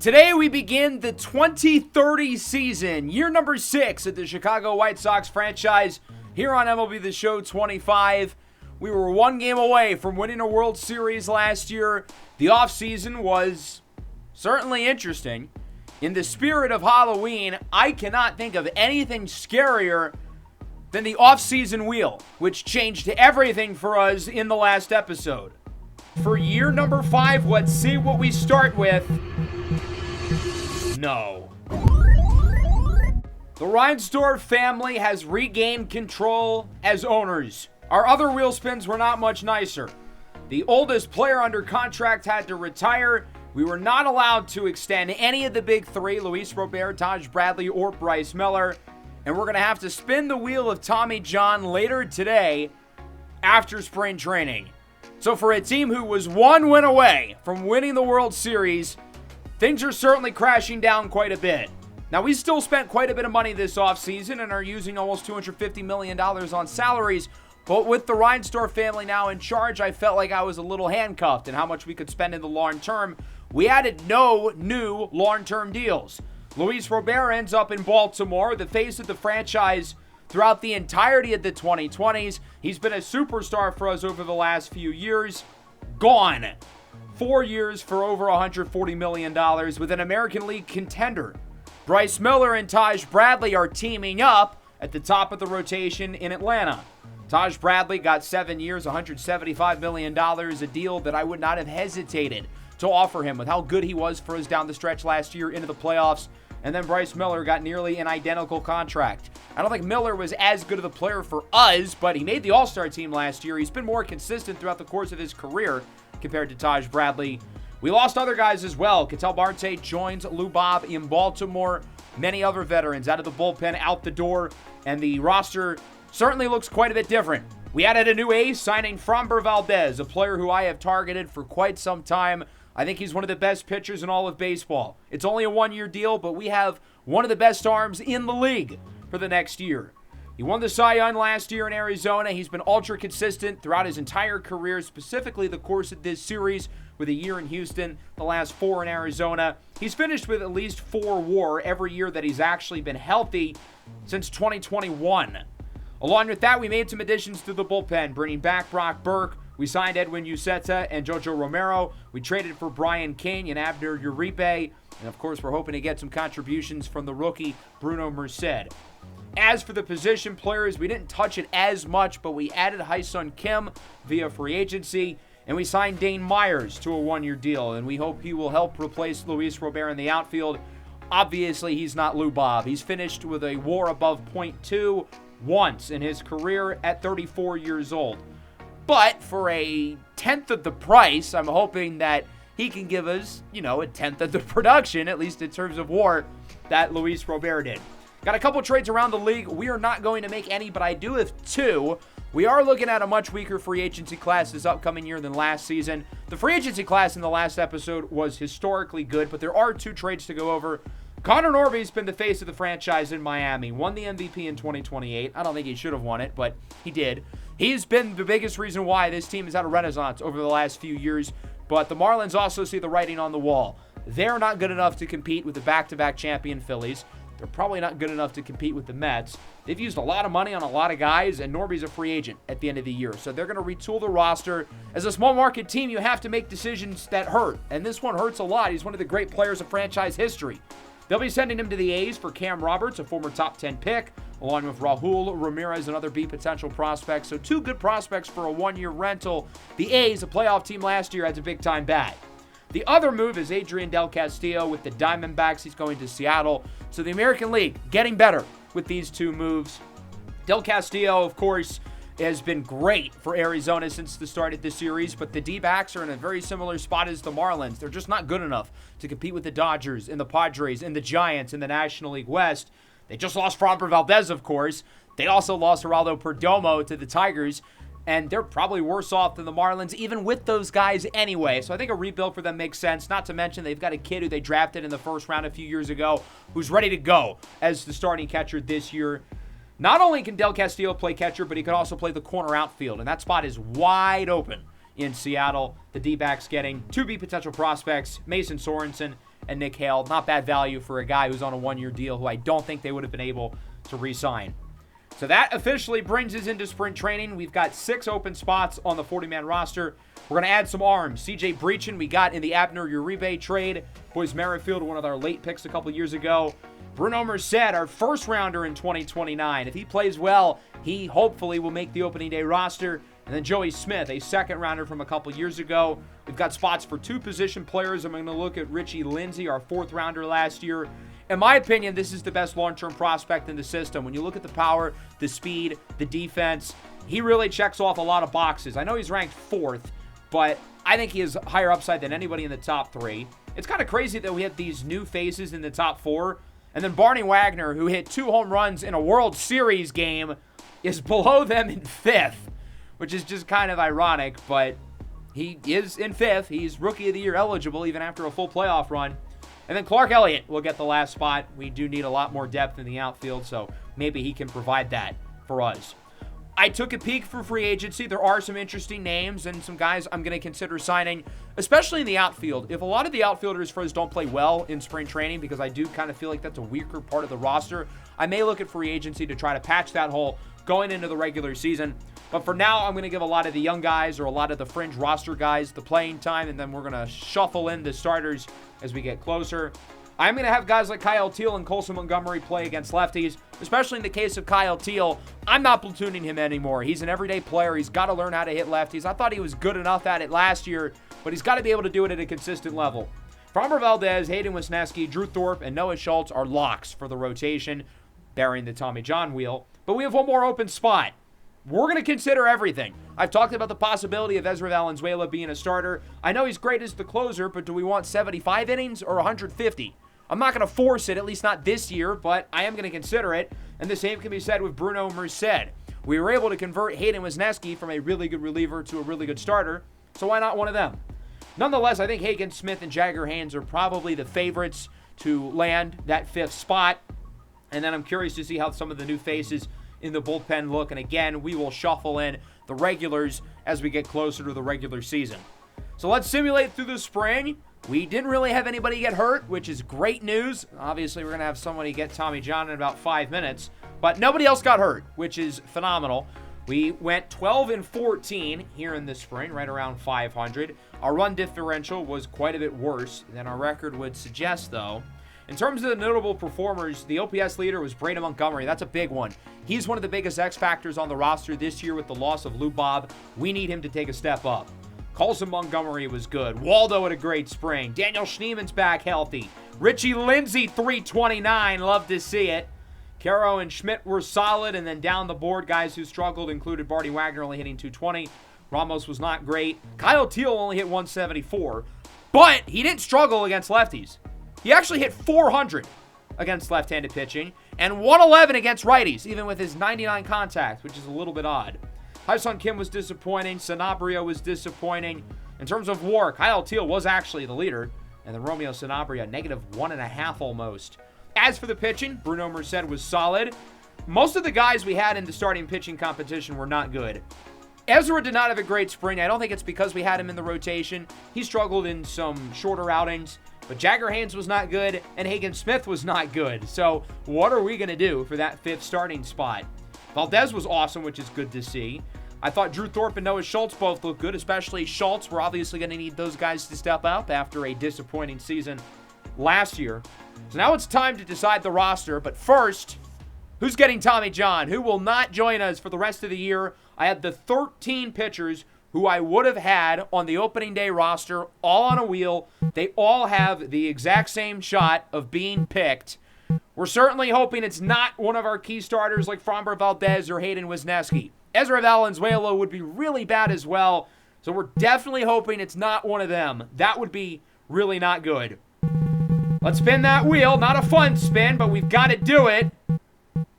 Today we begin the 2030 season, year number 6 at the Chicago White Sox franchise here on MLB the Show 25. We were one game away from winning a World Series last year. The offseason was certainly interesting. In the spirit of Halloween, I cannot think of anything scarier than the offseason wheel, which changed everything for us in the last episode. For year number 5, let's see what we start with. No. The Reinsdorf family has regained control as owners. Our other wheel spins were not much nicer. The oldest player under contract had to retire. We were not allowed to extend any of the big three, Luis Robert, Taj Bradley, or Bryce Miller. And we're going to have to spin the wheel of Tommy John later today after spring training. So for a team who was one win away from winning the World Series, things are certainly crashing down quite a bit. Now, we still spent quite a bit of money this offseason and are using almost $250 million on salaries. But with the Reinsdorf family now in charge, I felt like I was a little handcuffed in how much we could spend in the long term. We added no new long-term deals. Luis Robert ends up in Baltimore, the face of the franchise throughout the entirety of the 2020s. He's been a superstar for us over the last few years. Gone. 4 years for over $140 million with an American League contender. Bryce Miller and Taj Bradley are teaming up at the top of the rotation in Atlanta. Taj Bradley got 7 years, $175 million, a deal that I would not have hesitated to offer him with how good he was for us down the stretch last year into the playoffs. And then Bryce Miller got nearly an identical contract. I don't think Miller was as good of a player for us, but he made the All-Star team last year. He's been more consistent throughout the course of his career compared to Taj Bradley. We lost other guys as well. Ketel Marte joins Lou Bob in Baltimore. Many other veterans out of the bullpen, out the door, and the roster certainly looks quite a bit different. We added a new ace, signing Framber Valdez, a player who I have targeted for quite some time. I think he's one of the best pitchers in all of baseball. It's only a one-year deal, but we have one of the best arms in the league for the next year. He won the Cy Young last year in Arizona. He's been ultra consistent throughout his entire career, specifically the course of this series with a year in Houston, the last 4 in Arizona. He's finished with at least 4 WAR every year that he's actually been healthy since 2021. Along with that, we made some additions to the bullpen, bringing back Brock Burke. We signed Edwin Uceta and Jojo Romero. We traded for Brian King and Abner Uribe. And of course, we're hoping to get some contributions from the rookie Bruno Merced. As for the position players, we didn't touch it as much, but we added Hyun Kim via free agency, and we signed Dane Myers to a 1-year deal, and we hope he will help replace Luis Robert in the outfield. Obviously, he's not Lou Bob. He's finished with a WAR above .2 once in his career at 34 years old. But for a tenth of the price, I'm hoping that he can give us, a tenth of the production, at least in terms of WAR, that Luis Robert did. Got a couple trades around the league. We are not going to make any, but I do have 2. We are looking at a much weaker free agency class this upcoming year than last season. The free agency class in the last episode was historically good, but there are 2 trades to go over. Connor Norby's been the face of the franchise in Miami. Won the MVP in 2028. I don't think he should have won it, but he did. He's been the biggest reason why this team has had a renaissance over the last few years, but the Marlins also see the writing on the wall. They're not good enough to compete with the back-to-back champion Phillies. They're probably not good enough to compete with the Mets. They've used a lot of money on a lot of guys, and Norby's a free agent at the end of the year. So they're going to retool the roster. As a small market team, you have to make decisions that hurt, and this one hurts a lot. He's one of the great players of franchise history. They'll be sending him to the A's for Cam Roberts, a former top 10 pick, along with Raul Ramirez and other B potential prospects. So 2 good prospects for a 1-year rental. The A's, a playoff team last year, has a big-time bat. The other move is Adrian Del Castillo with the Diamondbacks. He's going to Seattle. So the American League getting better with these 2 moves. Del Castillo, of course, has been great for Arizona since the start of the series, but the D-backs are in a very similar spot as the Marlins. They're just not good enough to compete with the Dodgers and the Padres and the Giants in the National League West. They just lost Framber Valdez, of course. They also lost Geraldo Perdomo to the Tigers, and they're probably worse off than the Marlins, even with those guys anyway. So I think a rebuild for them makes sense. Not to mention they've got a kid who they drafted in the first round a few years ago who's ready to go as the starting catcher this year. Not only can Del Castillo play catcher, but he can also play the corner outfield, and that spot is wide open in Seattle. The D-backs getting 2 B potential prospects, Mason Sorensen and Nick Hale. Not bad value for a guy who's on a one-year deal who I don't think they would have been able to re-sign. So that officially brings us into sprint training. We've got 6 open spots on the 40-man roster. We're going to add some arms. CJ Breachin, we got in the Abner Uribe trade. Boys Merrifield, one of our late picks a couple years ago. Bruno Merced, our first rounder in 2029. If he plays well, he hopefully will make the opening day roster. And then Joey Smith, a second rounder from a couple years ago. We've got spots for 2 position players. I'm going to look at Richie Lindsay, our 4th rounder last year. In my opinion, this is the best long-term prospect in the system. When you look at the power, the speed, the defense, he really checks off a lot of boxes. I know he's ranked 4th, but I think he has higher upside than anybody in the top 3. It's kind of crazy that we have these new faces in the top 4. And then Barney Wagner, who hit 2 home runs in a World Series game, is below them in 5th, which is just kind of ironic, but he is in 5th. He's Rookie of the Year eligible even after a full playoff run. And then Clark Elliott will get the last spot. We do need a lot more depth in the outfield, so maybe he can provide that for us. I took a peek for free agency. There are some interesting names and some guys I'm going to consider signing, especially in the outfield. If a lot of the outfielders for us don't play well in spring training, because I do kind of feel like that's a weaker part of the roster, I may look at free agency to try to patch that hole going into the regular season. But for now, I'm going to give a lot of the young guys or a lot of the fringe roster guys the playing time, and then we're going to shuffle in the starters as we get closer. I'm going to have guys like Kyle Teal and Colson Montgomery play against lefties, especially in the case of Kyle Teal. I'm not platooning him anymore. He's an everyday player. He's got to learn how to hit lefties. I thought he was good enough at it last year, but he's got to be able to do it at a consistent level. Framber Valdez, Hayden Wisniewski, Drew Thorpe, and Noah Schultz are locks for the rotation, bearing the Tommy John wheel. But we have one more open spot. We're going to consider everything. I've talked about the possibility of Ezra Valenzuela being a starter. I know he's great as the closer, but do we want 75 innings or 150? I'm not going to force it, at least not this year, but I am going to consider it. And the same can be said with Bruno Merced. We were able to convert Hayden Wisniewski from a really good reliever to a really good starter, so why not one of them? Nonetheless, I think Hagen Smith and Jagger Haynes are probably the favorites to land that 5th spot. And then I'm curious to see how some of the new faces in the bullpen look. And again, we will shuffle in the regulars as we get closer to the regular season. So let's simulate through the spring. We didn't really have anybody get hurt, which is great news. Obviously, we're going to have somebody get Tommy John in about 5 minutes. But nobody else got hurt, which is phenomenal. We went 12-14 here in the spring, right around 500. Our run differential was quite a bit worse than our record would suggest, though. In terms of the notable performers, the OPS leader was Brandon Montgomery. That's a big one. He's one of the biggest X factors on the roster this year with the loss of Lou Bob. We need him to take a step up. Colson Montgomery was good. Waldo had a great spring. Daniel Schneeman's back healthy. Richie Lindsay, 329. Love to see it. Caro and Schmidt were solid, and then down the board, guys who struggled included Barney Wagner only hitting 220. Ramos was not great. Kyle Teal only hit 174, but he didn't struggle against lefties. He actually hit 400 against left-handed pitching and 111 against righties, even with his 99 contact, which is a little bit odd. Hyun Kim was disappointing. Sanabria was disappointing. In terms of WAR, Kyle Teal was actually the leader, and then Romeo Sanabria, -1.5 almost. As for the pitching, Bruno Merced was solid. Most of the guys we had in the starting pitching competition were not good. Ezra did not have a great spring. I don't think it's because we had him in the rotation. He struggled in some shorter outings. But Jagger Haynes was not good, and Hagen Smith was not good. So what are we going to do for that 5th starting spot? Valdez was awesome, which is good to see. I thought Drew Thorpe and Noah Schultz both looked good, especially Schultz. We're obviously going to need those guys to step up after a disappointing season last year. So now it's time to decide the roster. But first, who's getting Tommy John? Who will not join us for the rest of the year? I had the 13 pitchers who I would have had on the opening day roster, all on a wheel. They all have the exact same shot of being picked. We're certainly hoping it's not one of our key starters like Framber Valdez or Hayden Wisniewski. Ezra Valenzuela would be really bad as well, so we're definitely hoping it's not one of them. That would be really not good. Let's spin that wheel. Not a fun spin, but we've got to do it.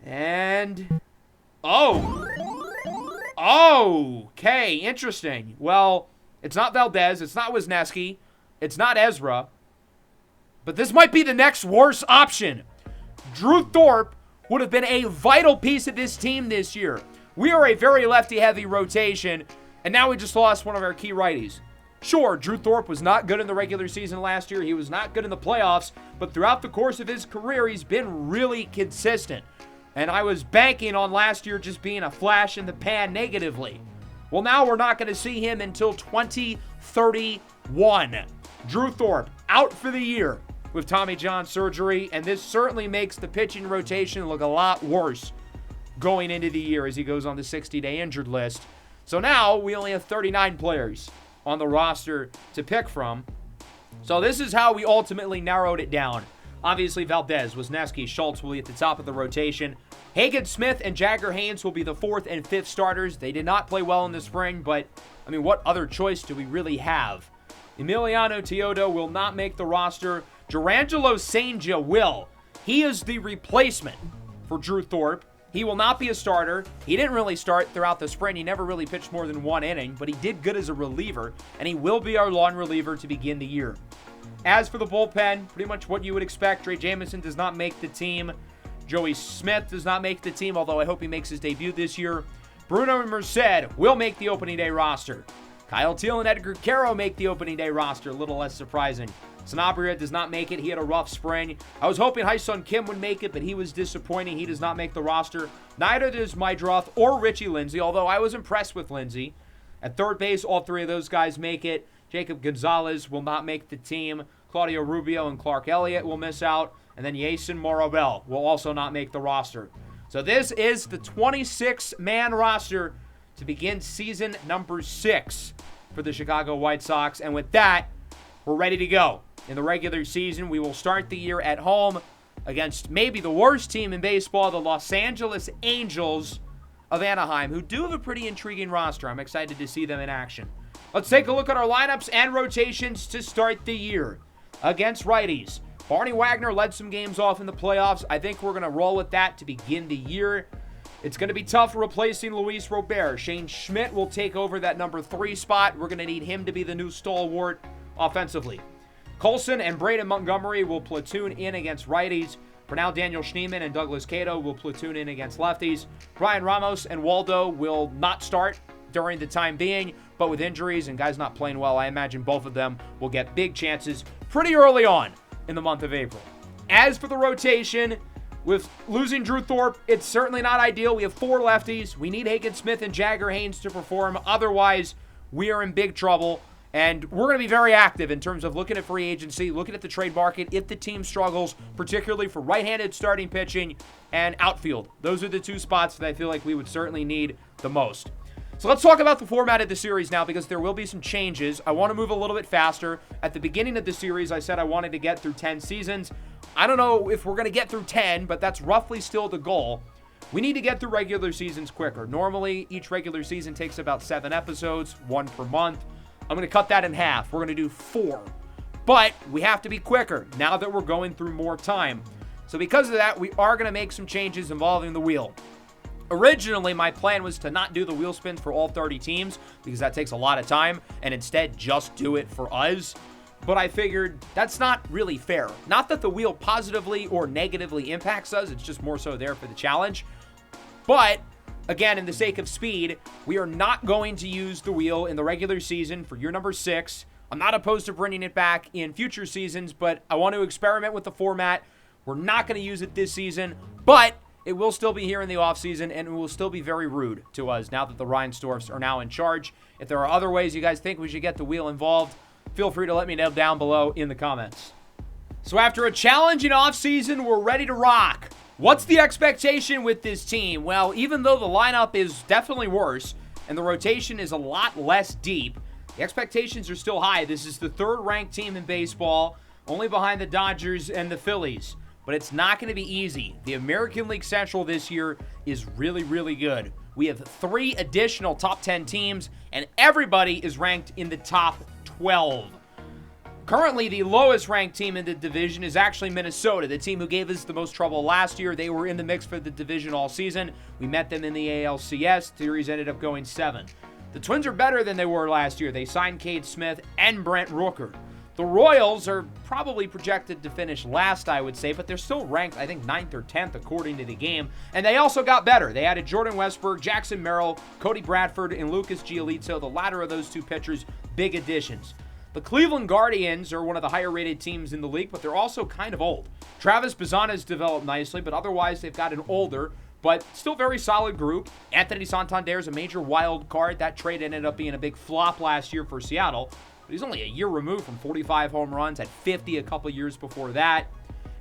And... okay, interesting. Well, it's not Valdez, it's not Wisniewski, it's not Ezra, but this might be the next worst option. Drew Thorpe would have been a vital piece of this team this year. We are a very lefty-heavy rotation, and now we just lost one of our key righties. Sure, Drew Thorpe was not good in the regular season last year. He was not good in the playoffs, but throughout the course of his career, he's been really consistent. And I was banking on last year just being a flash in the pan negatively. Well, now we're not going to see him until 2031. Drew Thorpe out for the year with Tommy John surgery, and this certainly makes the pitching rotation look a lot worse going into the year as he goes on the 60-day injured list. So now we only have 39 players on the roster to pick from. So this is how we ultimately narrowed it down. Obviously, Valdez, Wisniewski, Schultz will be at the top of the rotation. Hagen Smith and Jagger Haynes will be the 4th and 5th starters. They did not play well in the spring, but, I mean, what other choice do we really have? Emiliano Teodo will not make the roster. Durangelo Sainja will. He is the replacement for Drew Thorpe. He will not be a starter. He didn't really start throughout the spring. He never really pitched more than 1 inning, but he did good as a reliever, and he will be our long reliever to begin the year. As for the bullpen, pretty much what you would expect. Trey Jamison does not make the team. Joey Smith does not make the team, although I hope he makes his debut this year. Bruno Merced will make the opening day roster. Kyle Teal and Edgar Caro make the opening day roster, a little less surprising. Sanabria does not make it. He had a rough spring. I was hoping Hyun Kim would make it, but he was disappointing. He does not make the roster. Neither does Mydroth or Richie Lindsay, although I was impressed with Lindsay. At third base, all 3 of those guys make it. Jacob Gonzalez will not make the team. Claudio Rubio and Clark Elliott will miss out. And then Yason Morabel will also not make the roster. So this is the 26-man roster to begin season number 6 for the Chicago White Sox. And with that, we're ready to go. In the regular season, we will start the year at home against maybe the worst team in baseball, the Los Angeles Angels of Anaheim, who do have a pretty intriguing roster. I'm excited to see them in action. Let's take a look at our lineups and rotations to start the year. Against righties, Barney Wagner led some games off in the playoffs. I think we're going to roll with that to begin the year. It's going to be tough replacing Luis Robert. Shane Schmidt will take over that number 3 spot. We're going to need him to be the new stalwart offensively. Colson and Braden Montgomery will platoon in against righties. For now, Daniel Schneemann and Douglas Cato will platoon in against lefties. Brian Ramos and Waldo will not start during the time being, but with injuries and guys not playing well, I imagine both of them will get big chances pretty early on in the month of April. As for the rotation, with losing Drew Thorpe, it's certainly not ideal. We have 4 lefties. We need Hagen Smith and Jagger Haynes to perform. Otherwise, we are in big trouble. And we're going to be very active in terms of looking at free agency, looking at the trade market if the team struggles, particularly for right-handed starting pitching and outfield. Those are the 2 spots that I feel like we would certainly need the most. So let's talk about the format of the series now, because there will be some changes. I want to move a little bit faster. At the beginning of the series, I said I wanted to get through 10 seasons. I don't know if we're going to get through 10, but that's roughly still the goal. We need to get through regular seasons quicker. Normally, each regular season takes about 7 episodes, 1 per month. I'm going to cut that in half. We're going to do 4. But we have to be quicker now that we're going through more time. So because of that, we are going to make some changes involving the wheel. Originally, my plan was to not do the wheel spins for all 30 teams because that takes a lot of time, and instead just do it for us. But I figured that's not really fair. Not that the wheel positively or negatively impacts us. It's just more so there for the challenge. But again, in the sake of speed, we are not going to use the wheel in the regular season for year number 6. I'm not opposed to bringing it back in future seasons, but I want to experiment with the format. We're not going to use it this season, but it will still be here in the offseason, and it will still be very rude to us now that the Reinsdorfs are now in charge. If there are other ways you guys think we should get the wheel involved, feel free to let me know down below in the comments. So after a challenging offseason, we're ready to rock. What's the expectation with this team? Well, even though the lineup is definitely worse and the rotation is a lot less deep, the expectations are still high. This is the 3rd-ranked team in baseball, only behind the Dodgers and the Phillies. But it's not going to be easy. The American League Central this year is really, really good. We have 3 additional top 10 teams, and everybody is ranked in the top 12. Currently, the lowest ranked team in the division is actually Minnesota, the team who gave us the most trouble last year. They were in the mix for the division all season. We met them in the ALCS. The series ended up going 7. The Twins are better than they were last year. They signed Cade Smith and Brent Rooker. The Royals are probably projected to finish last, I would say, but they're still ranked, I think, 9th or 10th according to the game. And they also got better. They added Jordan Westberg, Jackson Merrill, Cody Bradford, and Lucas Giolito. The latter of those 2 pitchers big additions. The Cleveland Guardians are one of the higher-rated teams in the league, but they're also kind of old. Travis Bazzana's developed nicely, but otherwise they've got an older, but still very solid group. Anthony Santander is a major wild card. That trade ended up being a big flop last year for Seattle. But he's only a year removed from 45 home runs, had 50 a couple years before that.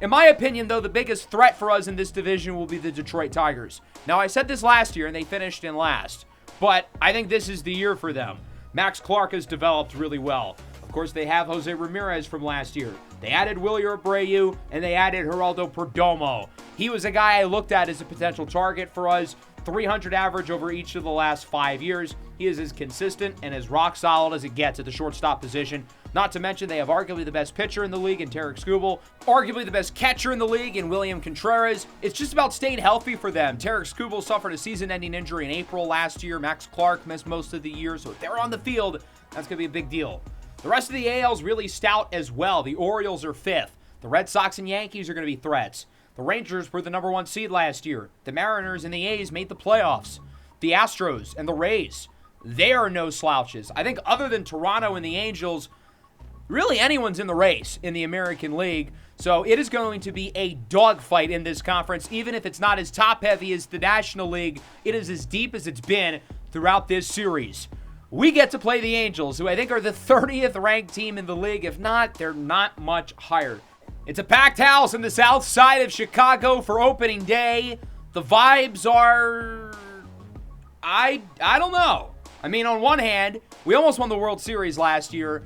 In my opinion, though, the biggest threat for us in this division will be the Detroit Tigers. Now, I said this last year, and they finished in last. But I think this is the year for them. Max Clark has developed really well. Of course, they have Jose Ramirez from last year. They added Willie Abreu, and they added Geraldo Perdomo. He was a guy I looked at as a potential target for us. 300 average over each of the last 5 years. He is as consistent and as rock solid as it gets at the shortstop position. Not to mention they have arguably the best pitcher in the league in Tarek Skubal, arguably the best catcher in the league in William Contreras. It's just about staying healthy for them. Tarek Skubal suffered a season-ending injury in April last year. Max Clark missed most of the year, so if they're on the field, that's going to be a big deal. The rest of the AL is really stout as well. The Orioles are 5th. The Red Sox and Yankees are going to be threats. The Rangers were the number 1 seed last year. The Mariners and the A's made the playoffs. The Astros and the Rays, they are no slouches. I think other than Toronto and the Angels, really anyone's in the race in the American League. So it is going to be a dogfight in this conference. Even if it's not as top-heavy as the National League, it is as deep as it's been throughout this series. We get to play the Angels, who I think are the 30th ranked team in the league. If not, they're not much higher. It's a packed house in the south side of Chicago for opening day. The vibes are... I don't know. I mean, on one hand, we almost won the World Series last year,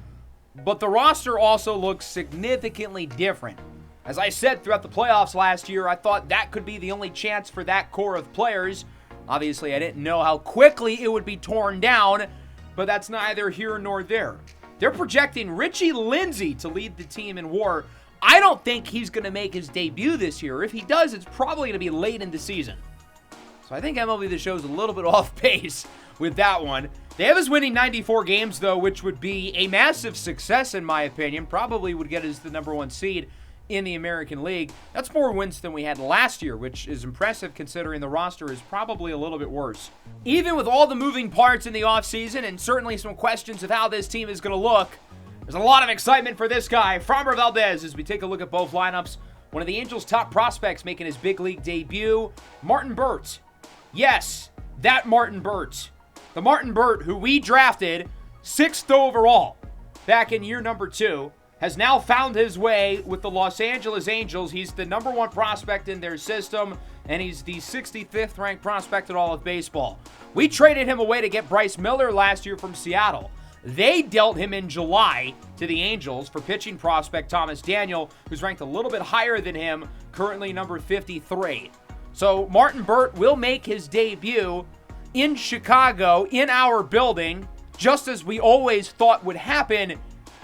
but the roster also looks significantly different. As I said throughout the playoffs last year, I thought that could be the only chance for that core of players. Obviously, I didn't know how quickly it would be torn down, but that's neither here nor there. They're projecting Richie Lindsey to lead the team in WAR. I don't think he's going to make his debut this year. If he does, it's probably going to be late in the season. So I think MLB the Show is a little bit off base with that one. They have us winning 94 games, though, which would be a massive success, in my opinion. Probably would get us the number 1 seed in the American League. That's more wins than we had last year, which is impressive considering the roster is probably a little bit worse. Even with all the moving parts in the offseason and certainly some questions of how this team is going to look, there's a lot of excitement for this guy, Framber Valdez, as we take a look at both lineups. One of the Angels' top prospects making his big league debut, Martin Burt. Yes, that Martin Burt. The Martin Burt who we drafted 6th overall back in year number 2. Has now found his way with the Los Angeles Angels. He's the number 1 prospect in their system, and he's the 65th ranked prospect in all of baseball. We traded him away to get Bryce Miller last year from Seattle. They dealt him in July to the Angels for pitching prospect Thomas Daniel, who's ranked a little bit higher than him, currently number 53. So Martin Burt will make his debut in Chicago, in our building, just as we always thought would happen.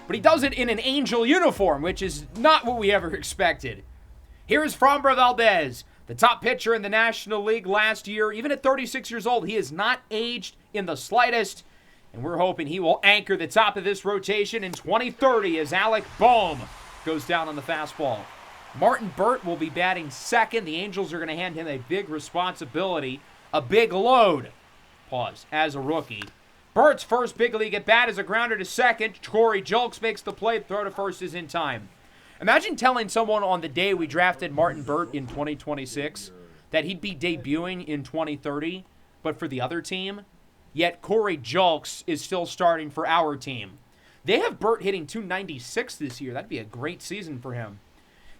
But he does it in an Angel uniform, which is not what we ever expected. Here's Framber Valdez, the top pitcher in the National League last year. Even at 36 years old, he has not aged in the slightest. And we're hoping he will anchor the top of this rotation in 2030 as Alec Boehm goes down on the fastball. Martin Burt will be batting second. The Angels are going to hand him a big responsibility, a big load, as a rookie. Burt's first big league at bat is a grounder to second. Corey Julks makes the play. Throw to first is in time. Imagine telling someone on the day we drafted Martin Burt in 2026 that he'd be debuting in 2030, but for the other team. Yet Corey Julks is still starting for our team. They have Burt hitting .296 this year. That'd be a great season for him.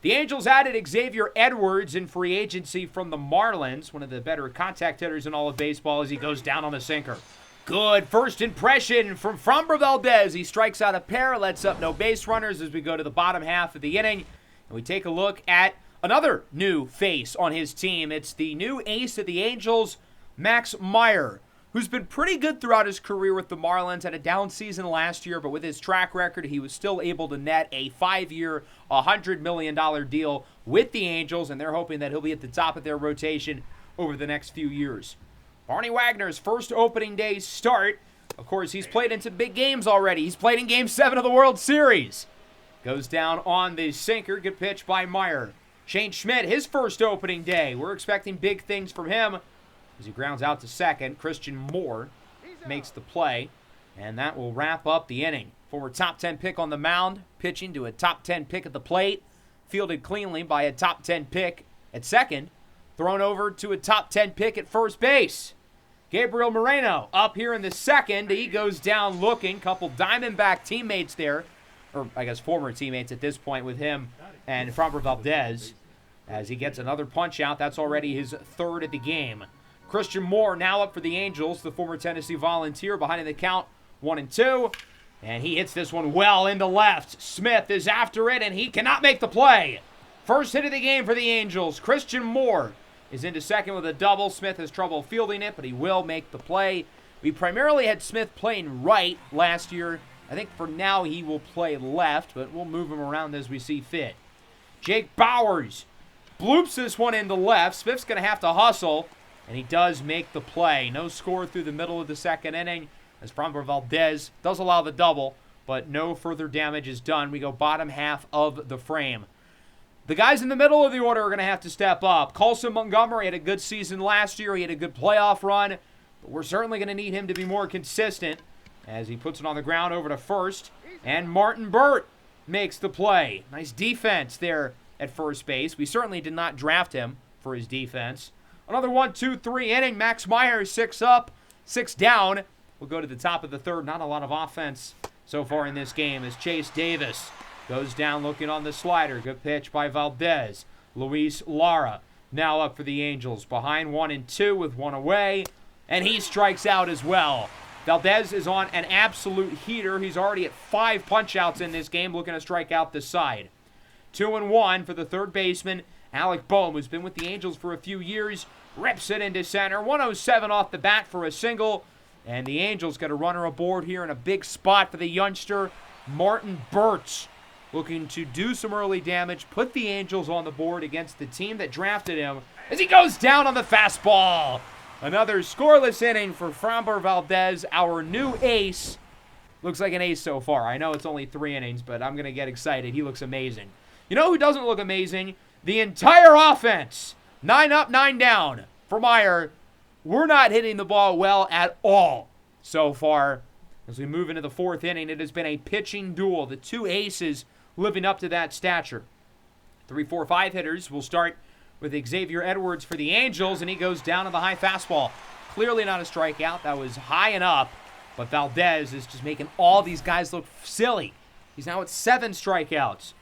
The Angels added Xavier Edwards in free agency from the Marlins, one of the better contact hitters in all of baseball, as he goes down on the sinker. Good first impression from Framber Valdez. He strikes out a pair, lets up no base runners as we go to the bottom half of the inning. And we take a look at another new face on his team. It's the new ace of the Angels, Max Meyer, who's been pretty good throughout his career with the Marlins. Had a down season last year, but with his track record, he was still able to net a 5-year, $100 million deal with the Angels, and they're hoping that he'll be at the top of their rotation over the next few years. Barney Wagner's first opening day start. Of course, he's played in some big games already. He's played in Game 7 of the World Series. Goes down on the sinker. Good pitch by Meyer. Shane Schmidt, his first opening day. We're expecting big things from him as he grounds out to second. Christian Moore makes the play. And that will wrap up the inning. Former top 10 pick on the mound, pitching to a top 10 pick at the plate, fielded cleanly by a top 10 pick at second, thrown over to a top 10 pick at first base. Gabriel Moreno up here in the second. He goes down looking. Couple Diamondback teammates there, or I guess former teammates at this point with him and Framber Valdez, as he gets another punch out. That's already his third of the game. Christian Moore now up for the Angels, the former Tennessee Volunteer, behind in the count 1-2. And he hits this one well into left. Smith is after it, and he cannot make the play. First hit of the game for the Angels. Christian Moore is into second with a double. Smith has trouble fielding it, but he will make the play. We primarily had Smith playing right last year. I think for now he will play left, but we'll move him around as we see fit. Jake Bowers bloops this one into left. Smith's going to have to hustle, and he does make the play. No score through the middle of the second inning, as Framber Valdez does allow the double, but no further damage is done. We go bottom half of the frame. The guys in the middle of the order are going to have to step up. Colson Montgomery had a good season last year. He had a good playoff run, but we're certainly going to need him to be more consistent as he puts it on the ground over to first. And Martin Burt makes the play. Nice defense there at first base. We certainly did not draft him for his defense. Another 1-2-3 inning. Max Meyer 6 up, 6 down. We'll go to the top of the third. Not a lot of offense so far in this game as Chase Davis goes down looking on the slider. Good pitch by Valdez. Luis Lara now up for the Angels. Behind 1-2 with one away. And he strikes out as well. Valdez is on an absolute heater. He's already at 5 punch-outs in this game, looking to strike out the side. 2-1 for the third baseman, Alec Boehm, who's been with the Angels for a few years. Rips it into center. 107 off the bat for a single. And the Angels got a runner aboard here in a big spot for the youngster, Martin Burt, looking to do some early damage, put the Angels on the board against the team that drafted him as he goes down on the fastball. Another scoreless inning for Framber Valdez, our new ace. Looks like an ace so far. I know it's only 3 innings, but I'm going to get excited. He looks amazing. You know who doesn't look amazing? The entire offense. 9 up, 9 down for Meyer. We're not hitting the ball well at all so far. As we move into the 4th inning, it has been a pitching duel. The 2 aces living up to that stature. 3, 4, 5 hitters will start with Xavier Edwards for the Angels, and he goes down to the high fastball. Clearly not a strikeout. That was high and up, but Valdez is just making all these guys look silly. He's now at 7 strikeouts.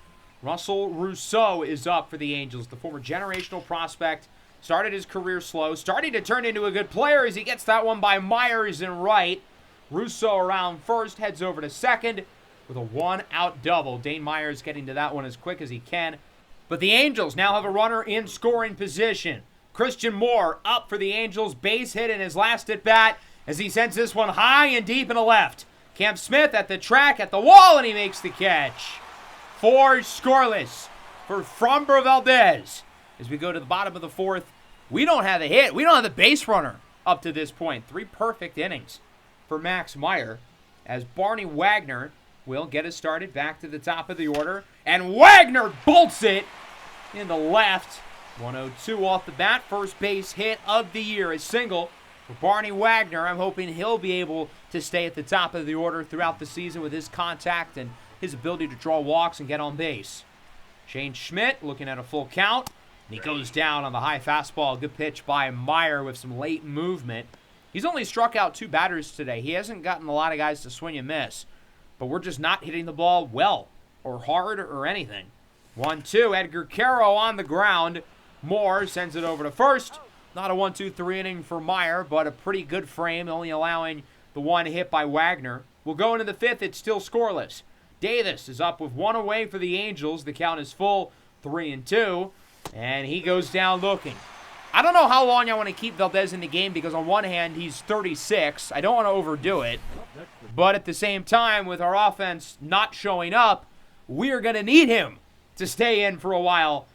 Russell Rousseau is up for the Angels, the former generational prospect. Started his career slow, starting to turn into a good player as he gets that one by Myers in right. Rousseau around first, heads over to second with a 1-out double. Dane Myers getting to that one as quick as he can. But the Angels now have a runner in scoring position. Christian Moore up for the Angels, base hit in his last at-bat as he sends this one high and deep in the left. Cam Smith at the track, at the wall, and he makes the catch. 4 scoreless for Framber Valdez. As we go to the bottom of the 4th, we don't have a hit. We don't have the base runner up to this point. 3 perfect innings for Max Meyer as Barney Wagner will get us started back to the top of the order. And Wagner bolts it in the left. 102 off the bat. First base hit of the year. A single for Barney Wagner. I'm hoping he'll be able to stay at the top of the order throughout the season with his contact and his ability to draw walks and get on base. Shane Schmidt looking at a full count. And he goes down on the high fastball. Good pitch by Meyer with some late movement. He's only struck out 2 batters today. He hasn't gotten a lot of guys to swing and miss. But we're just not hitting the ball well or hard or anything. 1-2, Edgar Caro on the ground. Moore sends it over to first. Not a 1-2-3 inning for Meyer, but a pretty good frame, only allowing the 1 hit by Wagner. We'll go into the 5th. It's still scoreless. Davis is up with 1 away for the Angels. The count is full, 3-2. And he goes down looking. I don't know how long I want to keep Valdez in the game because on one hand, he's 36. I don't want to overdo it. But at the same time, with our offense not showing up, we are going to need him to stay in for a while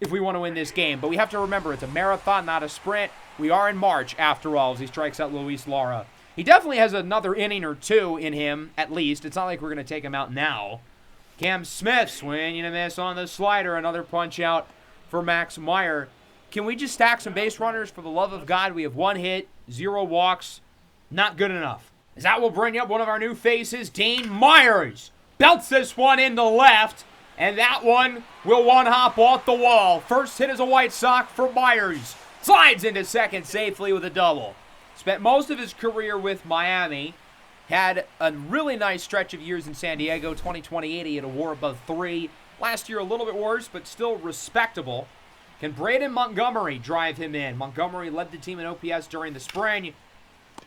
if we want to win this game. But we have to remember, it's a marathon, not a sprint. We are in March, after all, as he strikes out Luis Lara. He definitely has another inning or 2 in him, at least. It's not like we're going to take him out now. Cam Smith swinging a miss on the slider. Another punch out for Max Meyer. Can we just stack some base runners for the love of God? We have 1 hit, 0 walks. Not good enough. As that will bring up one of our new faces, Dane Myers. Belts this one in the left, and that one will one-hop off the wall. First hit as a White Sox for Myers. Slides into second safely with a double. Spent most of his career with Miami. Had a really nice stretch of years in San Diego. 2020 he had a WAR above 3. Last year a little bit worse, but still respectable. Can Braden Montgomery drive him in? Montgomery led the team in OPS during the spring.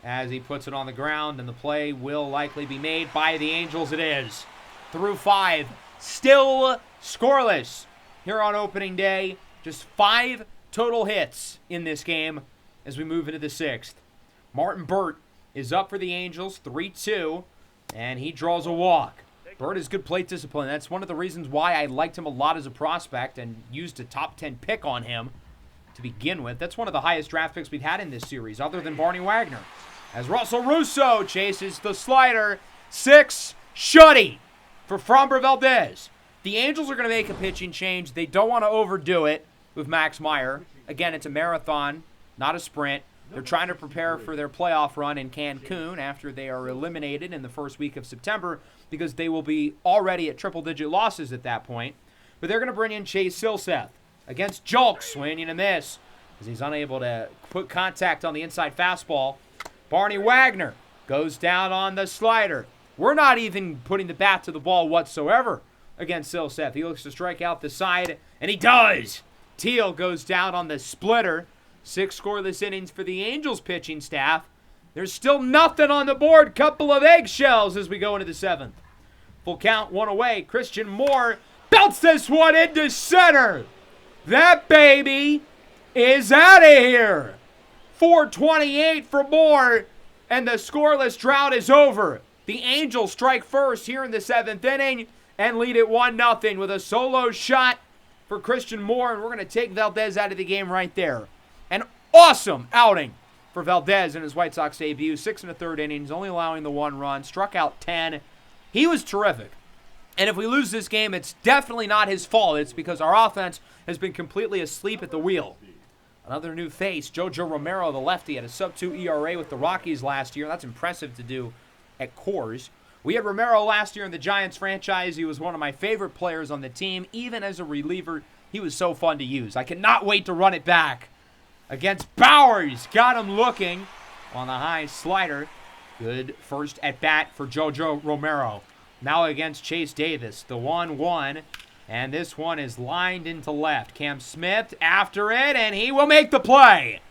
As he puts it on the ground, and the play will likely be made by the Angels. It is. Through 5. Still scoreless here on opening day. Just 5 total hits in this game as we move into the 6th. Martin Burt is up for the Angels, 3-2, and he draws a walk. Burt has good plate discipline. That's one of the reasons why I liked him a lot as a prospect and used a top 10 pick on him to begin with. That's one of the highest draft picks we've had in this series, other than Barney Wagner. As Russell Russo chases the slider, 6, shutty for Framber Valdez. The Angels are going to make a pitching change. They don't want to overdo it with Max Meyer. Again, it's a marathon, not a sprint. They're trying to prepare for their playoff run in Cancun after they are eliminated in the first week of September because they will be already at triple-digit losses at that point. But they're going to bring in Chase Silseth against Julks, swinging and a miss as he's unable to put contact on the inside fastball. Barney Wagner goes down on the slider. We're not even putting the bat to the ball whatsoever against Silseth. He looks to strike out the side, and he does. Teal goes down on the splitter. 6 scoreless innings for the Angels pitching staff. There's still nothing on the board. Couple of eggshells as we go into the 7th. Full count, 1 away. Christian Moore belts this one into center. That baby is out of here. 428 for Moore, and the scoreless drought is over. The Angels strike first here in the 7th inning and lead it 1-0 with a solo shot for Christian Moore, and we're going to take Valdez out of the game right there. An awesome outing for Valdez in his White Sox debut. 6 1/3 innings, only allowing the 1 run. Struck out 10. He was terrific. And if we lose this game, it's definitely not his fault. It's because our offense has been completely asleep at the wheel. Another new face, Jojo Romero, the lefty, had a sub-2 ERA with the Rockies last year. That's impressive to do at Coors. We had Romero last year in the Giants franchise. He was one of my favorite players on the team. Even as a reliever, he was so fun to use. I cannot wait to run it back against Bowers. Got him looking on the high slider. Good first at-bat for Jojo Romero. Now against Chase Davis, the 1-1. And this one is lined into left. Cam Smith after it, and he will make the play.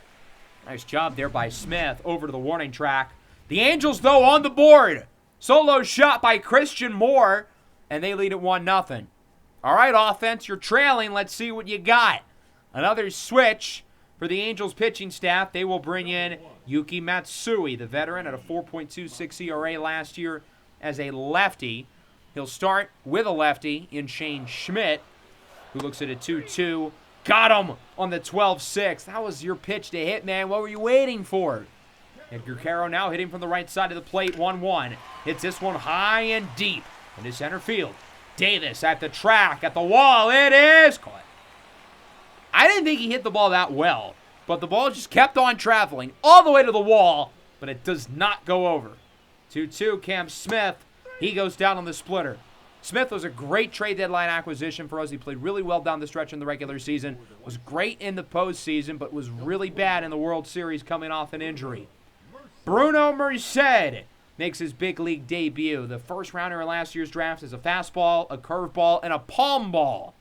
Nice job there by Smith over to the warning track. The Angels, though, on the board. Solo shot by Christian Moore, and they lead it 1-0. All right, offense, you're trailing. Let's see what you got. Another switch for the Angels pitching staff. They will bring in Yuki Matsui, the veteran, at a 4.26 ERA last year as a lefty. He'll start with a lefty in Shane Schmidt, who looks at a 2-2. Got him on the 12-6. That was your pitch to hit, man. What were you waiting for? Edgar Caro now hitting from the right side of the plate, 1-1. Hits this one high and deep into center field. Davis at the track, at the wall. It is caught. I didn't think he hit the ball that well, but the ball just kept on traveling all the way to the wall, but it does not go over. 2-2, Cam Smith. He goes down on the splitter. Smith was a great trade deadline acquisition for us. He played really well down the stretch in the regular season. Was great in the postseason, but was really bad in the World Series coming off an injury. Bruno Merced makes his big league debut. The first rounder in last year's draft is a fastball, a curveball, and a palm ball.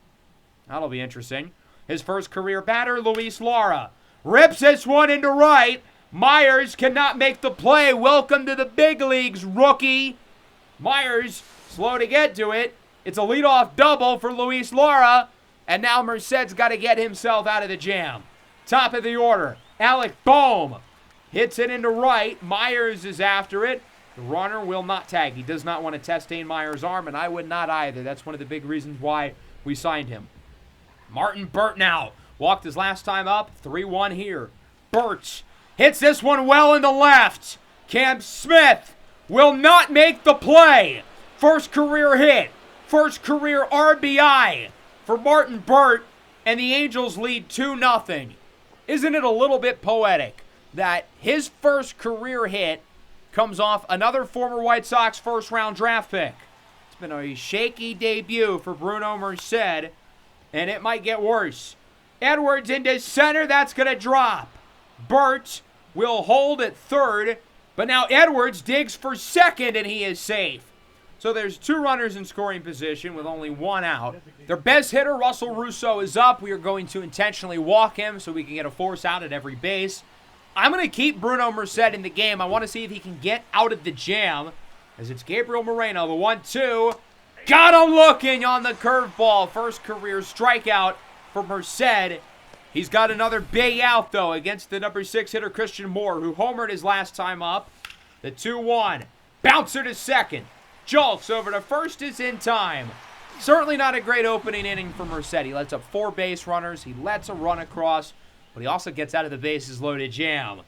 That'll be interesting. His first career batter, Luis Lara. Rips this one into right. Myers cannot make the play. Welcome to the big leagues, rookie. Myers, slow to get to it. It's a leadoff double for Luis Lara. And now Merced's got to get himself out of the jam. Top of the order, Alec Bohm hits it into right. Myers is after it. The runner will not tag. He does not want to test Dane Myers' arm, and I would not either. That's one of the big reasons why we signed him. Martin Burt now walked his last time up. 3-1 here. Burt hits this one well in the left. Cam Smith will not make the play. First career hit. First career RBI for Martin Burt, and the Angels lead 2-0. Isn't it a little bit poetic that his first career hit comes off another former White Sox first-round draft pick. It's been a shaky debut for Bruno Merced, and it might get worse. Edwards into center. That's going to drop. Burt will hold at third, but now Edwards digs for second, and he is safe. So there's 2 runners in scoring position with only 1 out. Their best hitter, Russell Russo, is up. We are going to intentionally walk him so we can get a force out at every base. I'm going to keep Bruno Merced in the game. I want to see if he can get out of the jam, as it's Gabriel Moreno, the 1-2. Got him looking on the curveball. First career strikeout for Merced. He's got another big out, though, against the number 6 hitter, Christian Moore, who homered his last time up. The 2-1. Bouncer to second. Julks over to first is in time. Certainly not a great opening inning for Merced. He lets up 4 base runners. He lets a run across, but he also gets out of the bases loaded jam.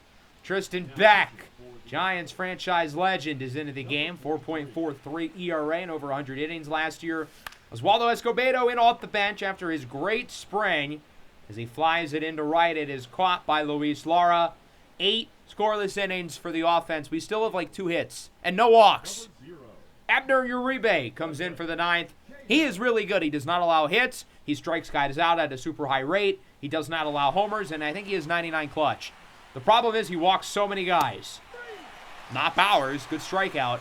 Tristan Beck, Giants franchise legend, is into the game. 4.43 ERA and over 100 innings last year. Oswaldo Escobedo in off the bench after his great spring. As he flies it into right, it is caught by Luis Lara. 8 scoreless innings for the offense. We still have like 2 hits and no walks. Abner Uribe comes in for the 9th. He is really good. He does not allow hits. He strikes guys out at a super high rate. He does not allow homers, and I think he is 99 clutch. The problem is he walks so many guys. Not Bowers, good strikeout.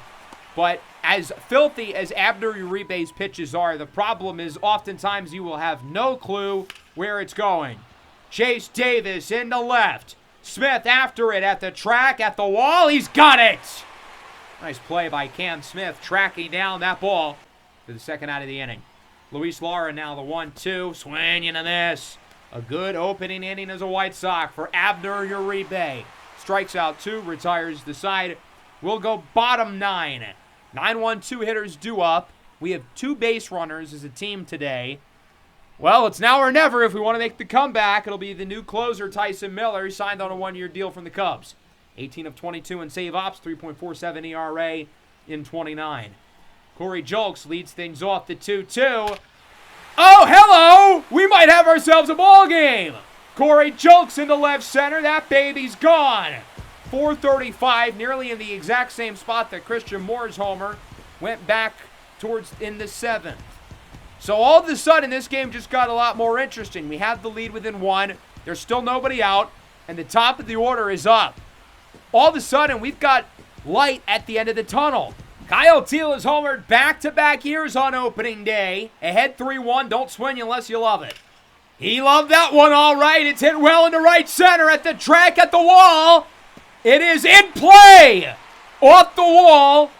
But as filthy as Abner Uribe's pitches are, the problem is oftentimes you will have no clue where it's going. Chase Davis in the left. Smith after it at the track, at the wall. He's got it! Nice play by Cam Smith, tracking down that ball for the second out of the inning. Luis Lara now the 1-2, swing and a miss. A good opening inning as a White Sox for Abner Uribe. Strikes out 2, retires the side. We'll go bottom 9. 9-1-2 hitters due up. We have 2 base runners as a team today. Well, it's now or never if we want to make the comeback. It'll be the new closer, Tyson Miller, signed on a 1-year deal from the Cubs. 18 of 22 in save ops, 3.47 ERA in 29. Corey Julks leads things off, the 2-2. Oh, hello! We might have ourselves a ball game. Corey Julks into left center. That baby's gone. 435, nearly in the exact same spot that Christian Moore's homer went back towards in the 7th. So all of a sudden, this game just got a lot more interesting. We have the lead within 1. There's still nobody out, and the top of the order is up. All of a sudden, we've got light at the end of the tunnel. Kyle Teel has homered back-to-back years on opening day. Ahead 3-1. Don't swing unless you love it. He loved that one all right. It's hit well into right center at the track, at the wall. It is in play. Off the wall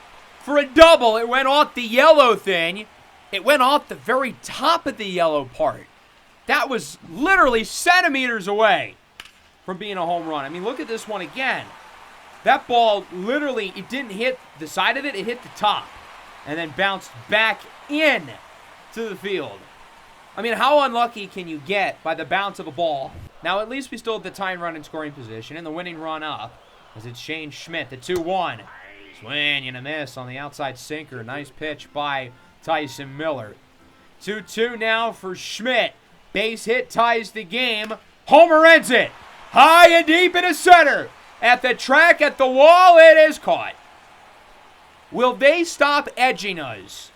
for a double. It went off the yellow thing. It went off the very top of the yellow part. That was literally centimeters away from being a home run. I mean, look at this one again. That ball literally, it didn't hit the side of it, it hit the top. And then bounced back in to the field. I mean, how unlucky can you get by the bounce of a ball? Now, at least we still have the tying run in scoring position and the winning run up as it's Shane Schmidt, the 2-1. Swing and a miss on the outside sinker. Nice pitch by Tyson Miller. 2-2 now for Schmidt. Base hit ties the game. Homer ends it. High and deep into center. At the track, at the wall, it is caught. Will they stop edging us?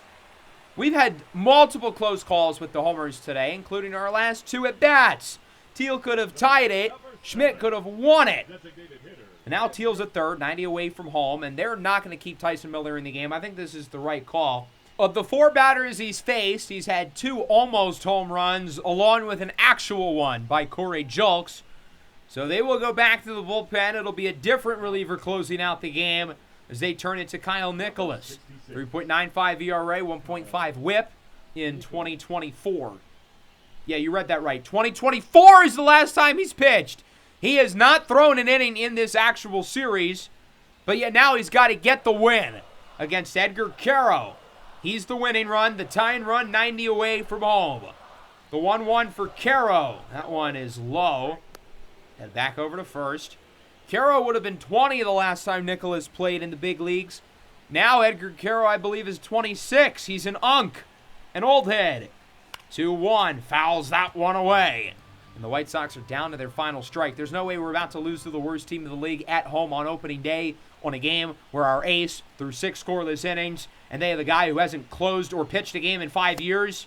We've had multiple close calls with the homers today, including our last 2 at-bats. Teel could have tied it. Schmidt could have won it. And now Teel's at third, 90 away from home, and they're not going to keep Tyson Miller in the game. I think this is the right call. Of the 4 batters he's faced, he's had 2 almost home runs, along with an actual one by Corey Julks. So they will go back to the bullpen. It'll be a different reliever closing out the game as they turn it to Kyle Nicholas. 3.95 ERA, 1.5 whip in 2024. Yeah, you read that right. 2024 is the last time he's pitched. He has not thrown an inning in this actual series, but yet now he's got to get the win against Edgar Caro. He's the winning run, the tying run, 90 away from home. The 1-1 for Caro. That one is low. And back over to first. Caro would have been 20 the last time Nicholas played in the big leagues. Now Edgar Caro, I believe, is 26. He's an unk, an old head. 2-1, fouls that one away. And the White Sox are down to their final strike. There's no way we're about to lose to the worst team in the league at home on opening day. on a game where our ace threw 6 scoreless innings, and they have a guy who hasn't closed or pitched a game in 5 years?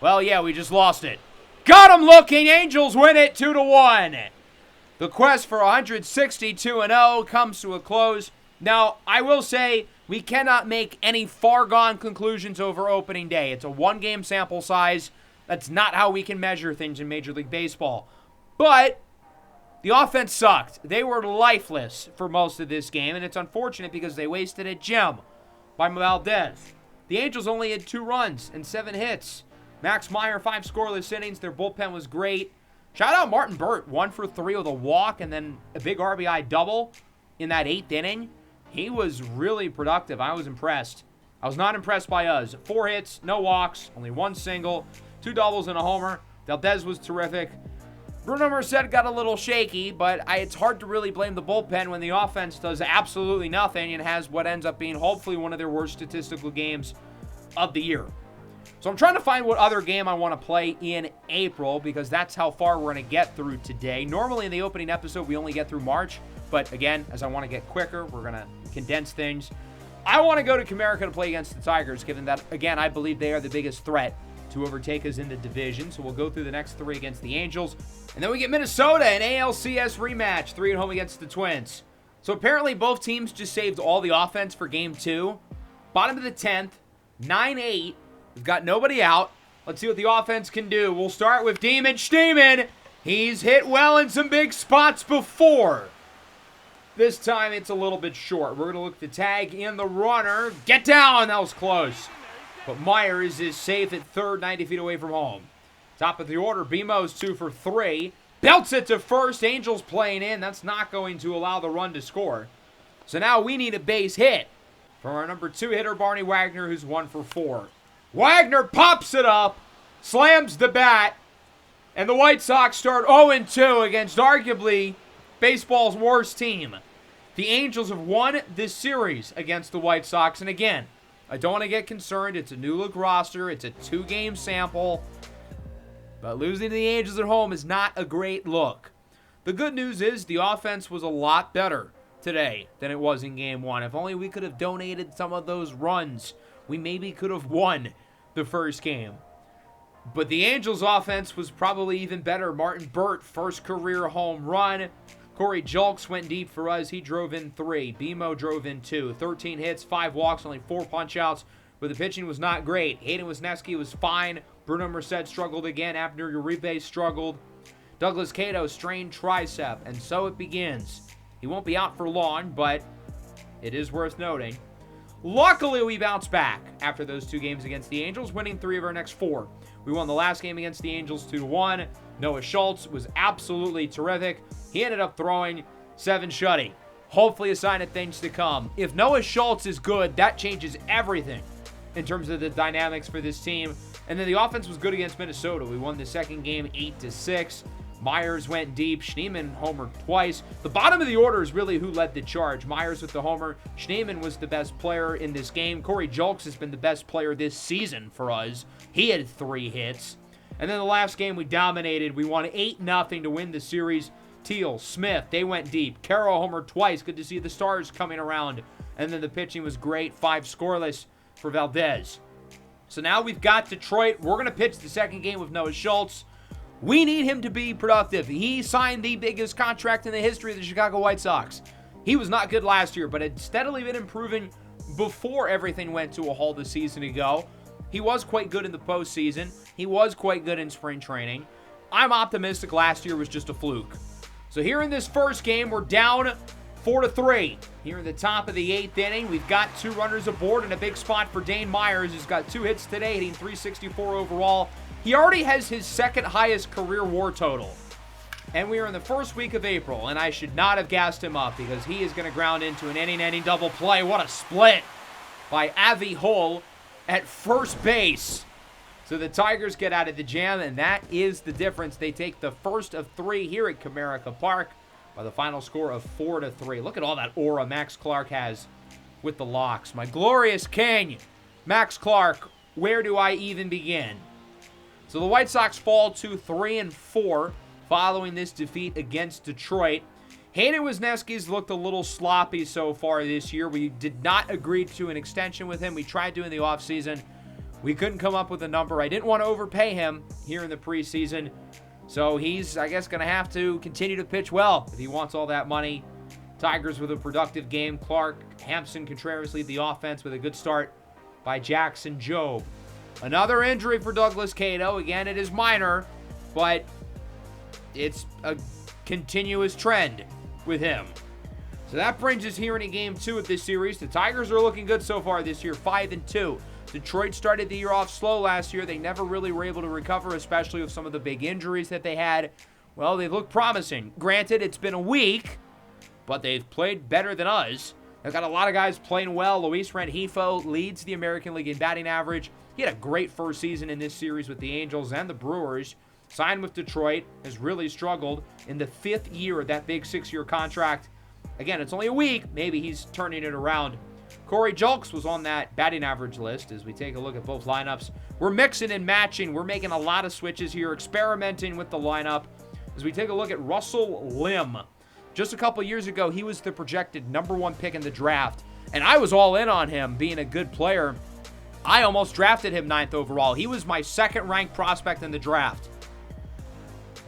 Well, yeah, we just lost it. Got him looking. Angels win it 2-1. The quest for 162-0 comes to a close. Now, I will say we cannot make any far-gone conclusions over opening day. It's a 1-game sample size. That's not how we can measure things in Major League Baseball. But the offense sucked. They were lifeless for most of this game, and it's unfortunate because they wasted a gem by Valdez. The Angels only had 2 runs and 7 hits. Max Meyer, 5 scoreless innings. Their bullpen was great. Shout out Martin Burt, 1 for 3 with a walk and then a big RBI double in that 8th inning. He was really productive. I was impressed. I was not impressed by us. 4 hits, no walks, only 1 single, 2 doubles and a homer. Valdez was terrific. Bruno Merced got a little shaky, but it's hard to really blame the bullpen when the offense does absolutely nothing and has what ends up being hopefully one of their worst statistical games of the year. So I'm trying to find what other game I want to play in April because that's how far we're going to get through today. Normally in the opening episode, we only get through March. But again, as I want to get quicker, we're going to condense things. I want to go to Comerica to play against the Tigers, given that, again, I believe they are the biggest threat to overtake us in the division. So we'll go through the next 3 against the Angels. And then we get Minnesota, an ALCS rematch, 3 at home against the Twins. So apparently both teams just saved all the offense for Game 2. Bottom of the 10th, 9-8. We've got nobody out. Let's see what the offense can do. We'll start with Demon Steeman. He's hit well in some big spots before. This time it's a little bit short. We're going to look the tag in the runner. Get down! That was close. But Myers is safe at third, 90 feet away from home. Top of the order, BMO's 2 for 3. Belts it to first. Angels playing in. That's not going to allow the run to score. So now we need a base hit from our number 2 hitter, Barney Wagner, who's 1 for 4. Wagner pops it up, slams the bat, and the White Sox start 0-2 against arguably baseball's worst team. The Angels have won this series against the White Sox, and again, I don't want to get concerned. It's a new-look roster. It's a 2-game sample. But losing to the Angels at home is not a great look. The good news is the offense was a lot better today than it was in Game 1. If only we could have donated some of those runs, we maybe could have won the first game. But the Angels' offense was probably even better. Martin Burt, first career home run. Corey Julks went deep for us. He drove in 3. BMO drove in 2. 13 hits, 5 walks, only 4 punch-outs. But the pitching was not great. Hayden Wisniewski was fine. Bruno Merced struggled again. Abner Uribe struggled. Douglas Cato strained tricep. And so it begins. He won't be out for long, but it is worth noting. Luckily, we bounced back after those 2 games against the Angels, winning 3 of our next 4. We won the last game against the Angels 2-1. Noah Schultz was absolutely terrific. He ended up throwing 7 shutty. Hopefully a sign of things to come. If Noah Schultz is good, that changes everything in terms of the dynamics for this team. And then the offense was good against Minnesota. We won the second game 8-6. Myers went deep. Schneemann homered twice. The bottom of the order is really who led the charge. Myers with the homer. Schneemann was the best player in this game. Corey Julks has been the best player this season for us. He had 3 hits. And then the last game we dominated. We won 8-0 to win the series. Teal, Smith, they went deep. Carroll homered twice. Good to see the stars coming around. And then the pitching was great. 5 scoreless for Valdez. So now we've got Detroit. We're going to pitch the second game with Noah Schultz. We need him to be productive. He signed the biggest contract in the history of the Chicago White Sox. He was not good last year, but had steadily been improving before everything went to a halt a season ago. He was quite good in the postseason. He was quite good in spring training. I'm optimistic last year was just a fluke. So here in this first game, we're down 4-3. Here in the top of the 8th inning, we've got 2 runners aboard and a big spot for Dane Myers, who's got 2 hits today, hitting .364 overall. He already has his second highest career WAR total. And we are in the first week of April, and I should not have gassed him up because he is going to ground into an inning-ending double play. What a split by Avi Hull at first base. So the Tigers get out of the jam, and that is the difference. They take the first of 3 here at Comerica Park by the final score of 4-3. Look at all that aura Max Clark has with the locks. My glorious king, Max Clark, where do I even begin? So the White Sox fall to 3-4 following this defeat against Detroit. Hayden Wisniewski's looked a little sloppy so far this year. We did not agree to an extension with him. We tried to in the offseason. We couldn't come up with a number. I didn't want to overpay him here in the preseason. So he's, I guess, going to have to continue to pitch well if he wants all that money. Tigers with a productive game. Clark, Hampson, Contreras lead the offense with a good start by Jackson Jobe. Another injury for Douglas Cato. Again, it is minor, but it's a continuous trend with him. So that brings us here in game 2 of this series. The Tigers are looking good so far this year, 5-2. Detroit started the year off slow last year. They never really were able to recover, especially with some of the big injuries that they had. Well, they look promising. Granted, it's been a week, but they've played better than us. They've got a lot of guys playing well. Luis Rengifo leads the American League in batting average. He had a great first season in this series with the Angels and the Brewers. Signed with Detroit, has really struggled in the 5th year of that big 6-year contract. Again, it's only a week. Maybe he's turning it around. Corey Julks was on that batting average list as we take a look at both lineups. We're mixing and matching. We're making a lot of switches here, experimenting with the lineup. As we take a look at Russell Lim. Just a couple years ago, he was the projected #1 pick in the draft, and I was all in on him being a good player. I almost drafted him 9th overall. He was my 2nd-ranked prospect in the draft.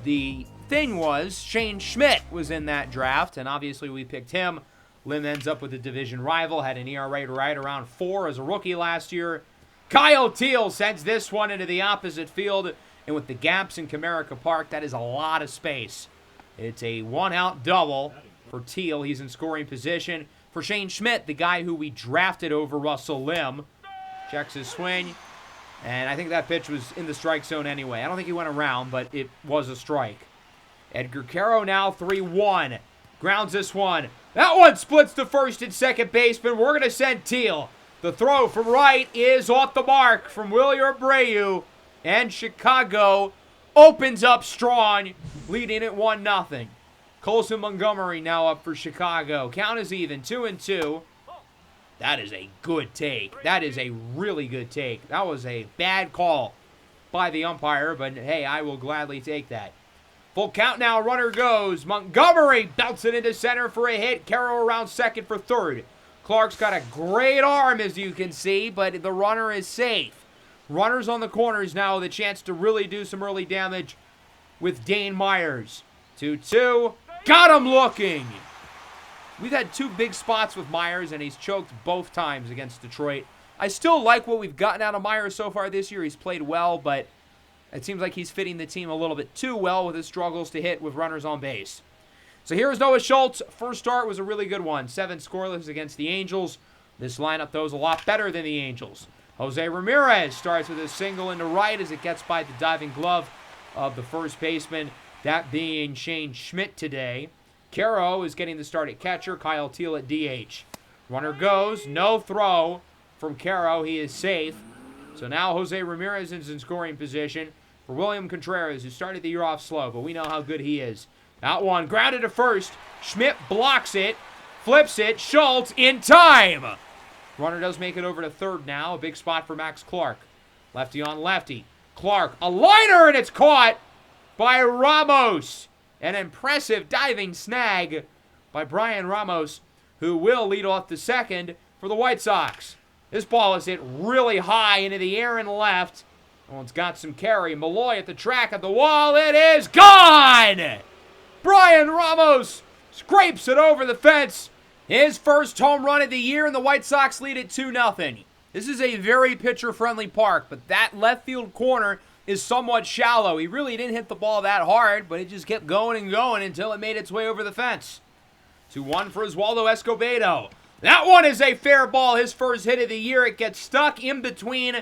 The thing was, Shane Schmidt was in that draft, and obviously we picked him. Lim ends up with a division rival, had an ERA right around 4 as a rookie last year. Kyle Teel sends this one into the opposite field, and with the gaps in Comerica Park, that is a lot of space. It's a 1-out double for Teel. He's in scoring position. For Shane Schmidt, the guy who we drafted over Russell Lim, checks his swing. And I think that pitch was in the strike zone anyway. I don't think he went around, but it was a strike. Edgar Caro now 3-1. Grounds this one. That one splits to first and second baseman. We're going to send Teel. The throw from right is off the mark from Wilyer Abreu. And Chicago opens up strong, leading at 1-0. Colson Montgomery now up for Chicago. Count is even, 2-2. That is a good take. That is a really good take. That was a bad call by the umpire, but hey, I will gladly take that. Full count now, runner goes. Montgomery belts it into center for a hit. Carroll around second for third. Clark's got a great arm, as you can see, but the runner is safe. Runners on the corners now with a chance to really do some early damage with Dane Myers. 2-2. Got him looking. We've had 2 big spots with Myers, and he's choked both times against Detroit. I still like what we've gotten out of Myers so far this year. He's played well, but it seems like he's fitting the team a little bit too well with his struggles to hit with runners on base. So here's Noah Schultz. First start was a really good one. 7 scoreless against the Angels. This lineup, though, is a lot better than the Angels. Jose Ramirez starts with a single into right as it gets by the diving glove of the first baseman, that being Shane Schmidt today. Caro is getting the start at catcher. Kyle Teel at DH. Runner goes. No throw from Caro. He is safe. So now Jose Ramirez is in scoring position for William Contreras, who started the year off slow, but we know how good he is. Out one. Grounded to first. Schmidt blocks it. Flips it. Schultz in time. Runner does make it over to third now. A big spot for Max Clark. Lefty on lefty. Clark. A liner, and it's caught by Ramos. An impressive diving snag by Brian Ramos, who will lead off the second for the White Sox. This ball is hit really high into the air and left. Oh, it's got some carry. Malloy at the track of the wall. It is gone! Brian Ramos scrapes it over the fence. His first home run of the year, and the White Sox lead at 2-0. This is a very pitcher-friendly park, but that left field corner is somewhat shallow. He really didn't hit the ball that hard, but it just kept going and going until it made its way over the fence. 2-1 for Oswaldo Escobedo. That one is a fair ball. His first hit of the year. It gets stuck in between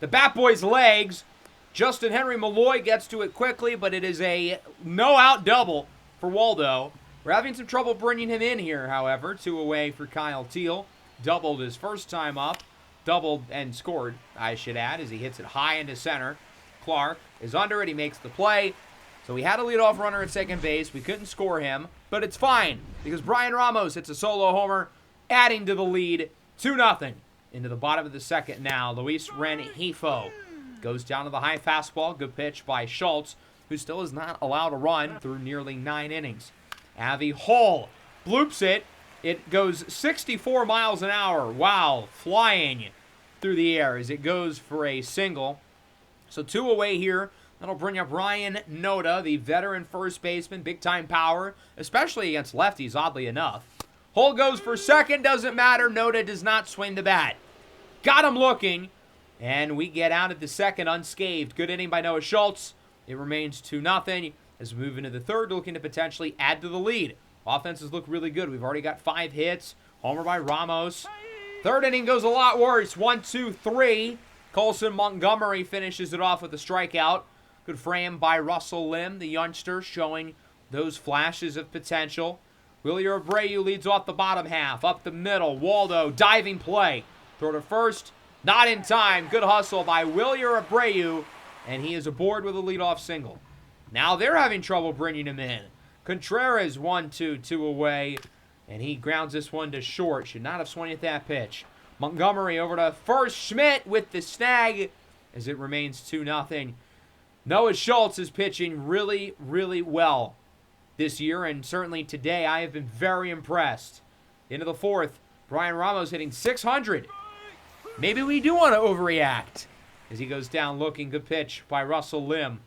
the Bat Boy's legs. Justin Henry Malloy gets to it quickly, but it is a no-out double for Waldo. We're having some trouble bringing him in here, however. 2 away for Kyle Teel. Doubled his first time up. Doubled and scored, I should add, as he hits it high into center. Clark is under it. He makes the play. So we had a leadoff runner at second base. We couldn't score him, but it's fine because Brian Ramos hits a solo homer, adding to the lead. 2-0 into the bottom of the second now. Luis Rengifo goes down to the high fastball. Good pitch by Schultz, who still is not allowed to run through nearly 9 innings. Avi Hall bloops it. It goes 64 miles an hour. Wow, flying through the air as it goes for a single. So 2 away here. That'll bring up Ryan Noda, the veteran first baseman, big-time power, especially against lefties, oddly enough. Hull goes for second, doesn't matter. Noda does not swing the bat. Got him looking, and we get out at the second unscathed. Good inning by Noah Schultz. It remains 2-0 as we move into the third, looking to potentially add to the lead. Offenses look really good. We've already got 5 hits. Homer by Ramos. Third inning goes a lot worse. 1-2-3. Colson Montgomery finishes it off with a strikeout. Good frame by Russell Lim, the youngster, showing those flashes of potential. Wilyer Abreu leads off the bottom half. Up the middle, Waldo, diving play. Throw to first, not in time. Good hustle by Wilyer Abreu, and he is aboard with a leadoff single. Now they're having trouble bringing him in. Contreras 1-2 away, and he grounds this one to short. Should not have swung at that pitch. Montgomery over to first. Schmidt with the snag as it remains 2-0. Noah Schultz is pitching really, really well this year, and certainly today I have been very impressed. Into the fourth, Brian Ramos hitting 600. Maybe we do want to overreact as he goes down looking. Good pitch by Russell Lim.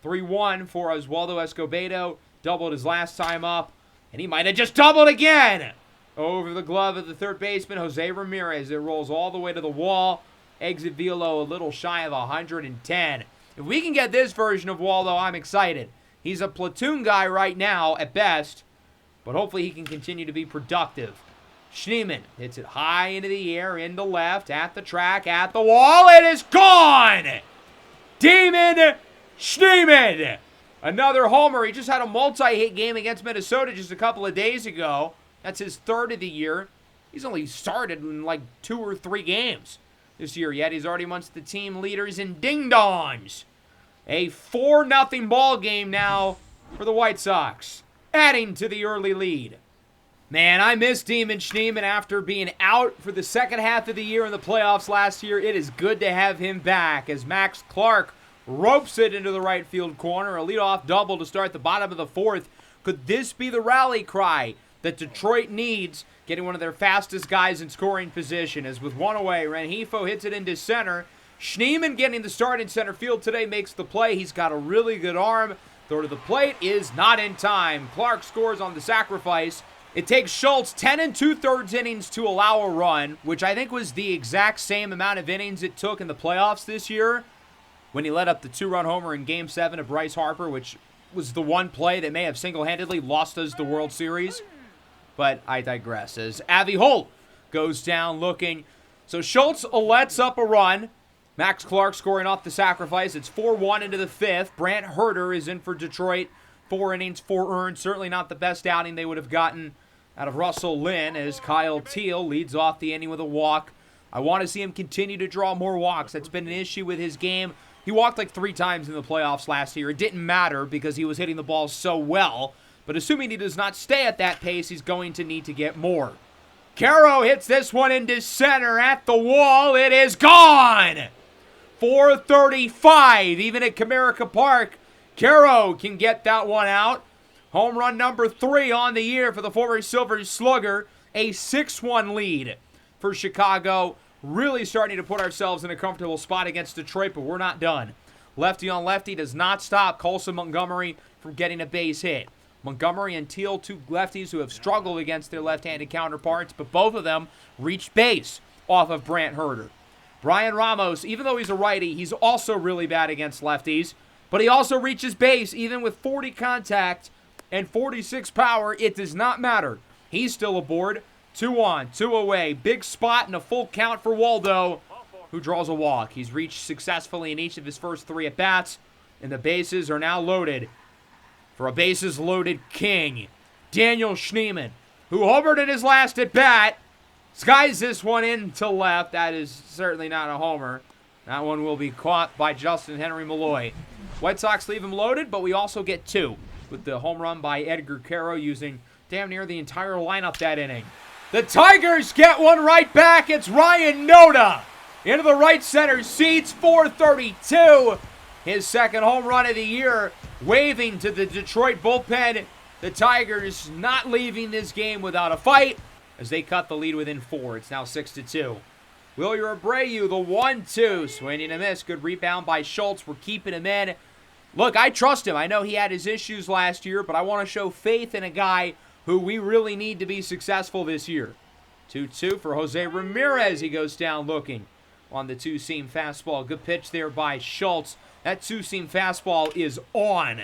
3-1 for Oswaldo Escobedo. Doubled his last time up, and he might have just doubled again. Over the glove of the third baseman, Jose Ramirez. It rolls all the way to the wall. Exit velo a little shy of 110. If we can get this version of Waldo, I'm excited. He's a platoon guy right now at best, but hopefully he can continue to be productive. Schneemann hits it high into the air, into left, at the track, at the wall. It is gone! Damon Schneemann! Another homer. He just had a multi-hit game against Minnesota just a couple of days ago. That's his third of the year. He's only started in like 2 or 3 games this year, yet he's already amongst the team leaders in ding-dongs. A 4-0 ball game now for the White Sox, adding to the early lead. Man, I miss Damon Schneemann after being out for the second half of the year in the playoffs last year. It is good to have him back as Max Clark ropes it into the right field corner. A leadoff double to start the bottom of the fourth. Could this be the rally cry that Detroit needs, getting one of their fastest guys in scoring position? As with 1 away, Rengifo hits it into center. Schneemann getting the start in center field today makes the play. He's got a really good arm. Throw to the plate is not in time. Clark scores on the sacrifice. It takes Schultz 10 2/3 innings to allow a run, which I think was the exact same amount of innings it took in the playoffs this year when he let up the 2-run homer in Game 7 of Bryce Harper, which was the one play that may have single-handedly lost us the World Series. But I digress as Avi Holt goes down looking. So Schultz lets up a run. Max Clark scoring off the sacrifice. It's 4-1 into the fifth. Brant Herter is in for Detroit. 4 innings, 4 earned. Certainly not the best outing they would have gotten out of Russell Lynn as Kyle Teal leads off the inning with a walk. I want to see him continue to draw more walks. That's been an issue with his game. He walked like 3 times in the playoffs last year. It didn't matter because he was hitting the ball so well. But assuming he does not stay at that pace, he's going to need to get more. Caro hits this one into center at the wall. It is gone! 435, even at Comerica Park. Caro can get that one out. Home run number 3 on the year for the former Silver Slugger. A 6-1 lead for Chicago. Really starting to put ourselves in a comfortable spot against Detroit, but we're not done. Lefty on lefty does not stop Colson Montgomery from getting a base hit. Montgomery and Teal, 2 lefties who have struggled against their left-handed counterparts, but both of them reached base off of Brant Herter. Brian Ramos, even though he's a righty, he's also really bad against lefties, but he also reaches base even with 40 contact and 46 power. It does not matter. He's still aboard. 2 on, 2 away. Big spot and a full count for Waldo, who draws a walk. He's reached successfully in each of his first 3 at-bats, and the bases are now loaded for a bases-loaded king, Daniel Schneemann, who homered in his last at-bat. Skies this one in to left. That is certainly not a homer. That one will be caught by Justin Henry Malloy. White Sox leave him loaded, but we also get 2 with the home run by Edgar Caro using damn near the entire lineup that inning. The Tigers get one right back. It's Ryan Noda into the right center seats. 432. His second home run of the year, waving to the Detroit bullpen. The Tigers not leaving this game without a fight as they cut the lead within 4. It's now 6-2. Wilyer Abreu, the 1-2. Swing and a miss. Good rebound by Schultz. We're keeping him in. Look, I trust him. I know he had his issues last year, but I want to show faith in a guy who we really need to be successful this year. 2-2 for Jose Ramirez. He goes down looking on the two-seam fastball. Good pitch there by Schultz. That two-seam fastball is on.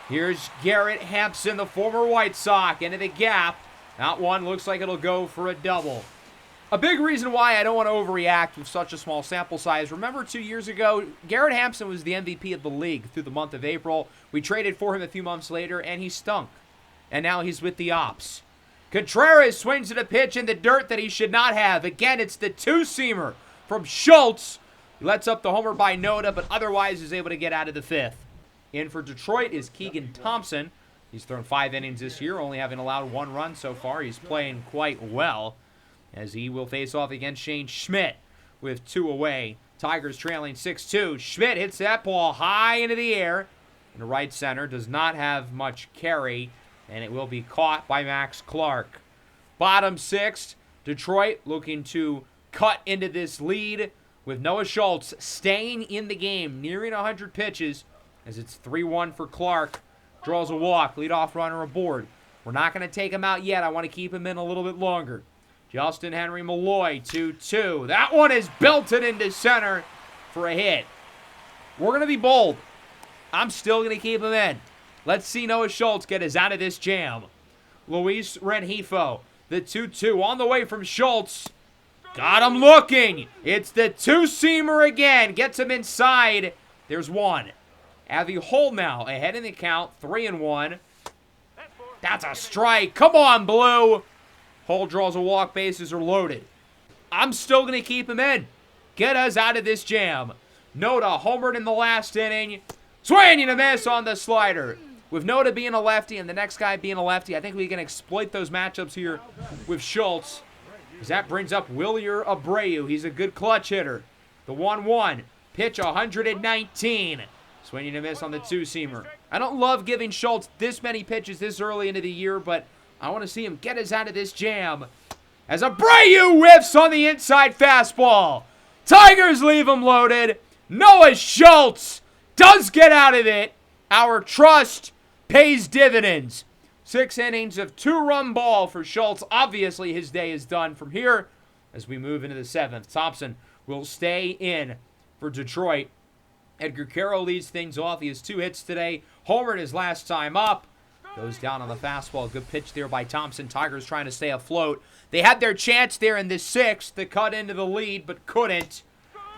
Here's Garrett Hampson, the former White Sox, into the gap. That one looks like it'll go for a double. A big reason why I don't want to overreact with such a small sample size. Remember 2 years ago, Garrett Hampson was the MVP of the league through the month of April. We traded for him a few months later, and he stunk. And now he's with the Ops. Contreras swings at a pitch in the dirt that he should not have. Again, it's the two-seamer from Schultz. He lets up the homer by Noda, but otherwise is able to get out of the 5th. In for Detroit is Keegan Thompson. He's thrown 5 innings this year, only having allowed 1 run so far. He's playing quite well as he will face off against Shane Schmidt with 2 away. Tigers trailing 6-2. Schmidt hits that ball high into the air. In the right center, does not have much carry, and it will be caught by Max Clark. Bottom 6, Detroit looking to cut into this lead with Noah Schultz staying in the game, nearing 100 pitches, as it's 3-1 for Clark. Draws a walk, leadoff runner aboard. We're not going to take him out yet. I want to keep him in a little bit longer. Justin Henry Malloy, 2-2. That one is belted into center for a hit. We're going to be bold. I'm still going to keep him in. Let's see Noah Schultz get us out of this jam. Luis Rengifo, the 2-2 on the way from Schultz. Got him looking. It's the two-seamer again. Gets him inside. There's 1. Avi Hole now ahead in the count, 3-1. That's a strike. Come on, Blue. Hole draws a walk. Bases are loaded. I'm still going to keep him in. Get us out of this jam. Noda homered in the last inning. Swing and a miss on the slider. With Noda being a lefty and the next guy being a lefty, I think we can exploit those matchups here with Schultz. As that brings up Wilyer Abreu. He's a good clutch hitter. The 1-1. Pitch 119. Swing and a miss on the two-seamer. I don't love giving Schultz this many pitches this early into the year, but I want to see him get us out of this jam. As Abreu whiffs on the inside fastball. Tigers leave him loaded. Noah Schultz does get out of it. Our trust pays dividends. 6 innings of 2-run ball for Schultz. Obviously, his day is done from here as we move into the 7th. Thompson will stay in for Detroit. Edgar Carroll leads things off. He has 2 hits today. Homered his last time up. Goes down on the fastball. Good pitch there by Thompson. Tigers trying to stay afloat. They had their chance there in the 6th to cut into the lead, but couldn't.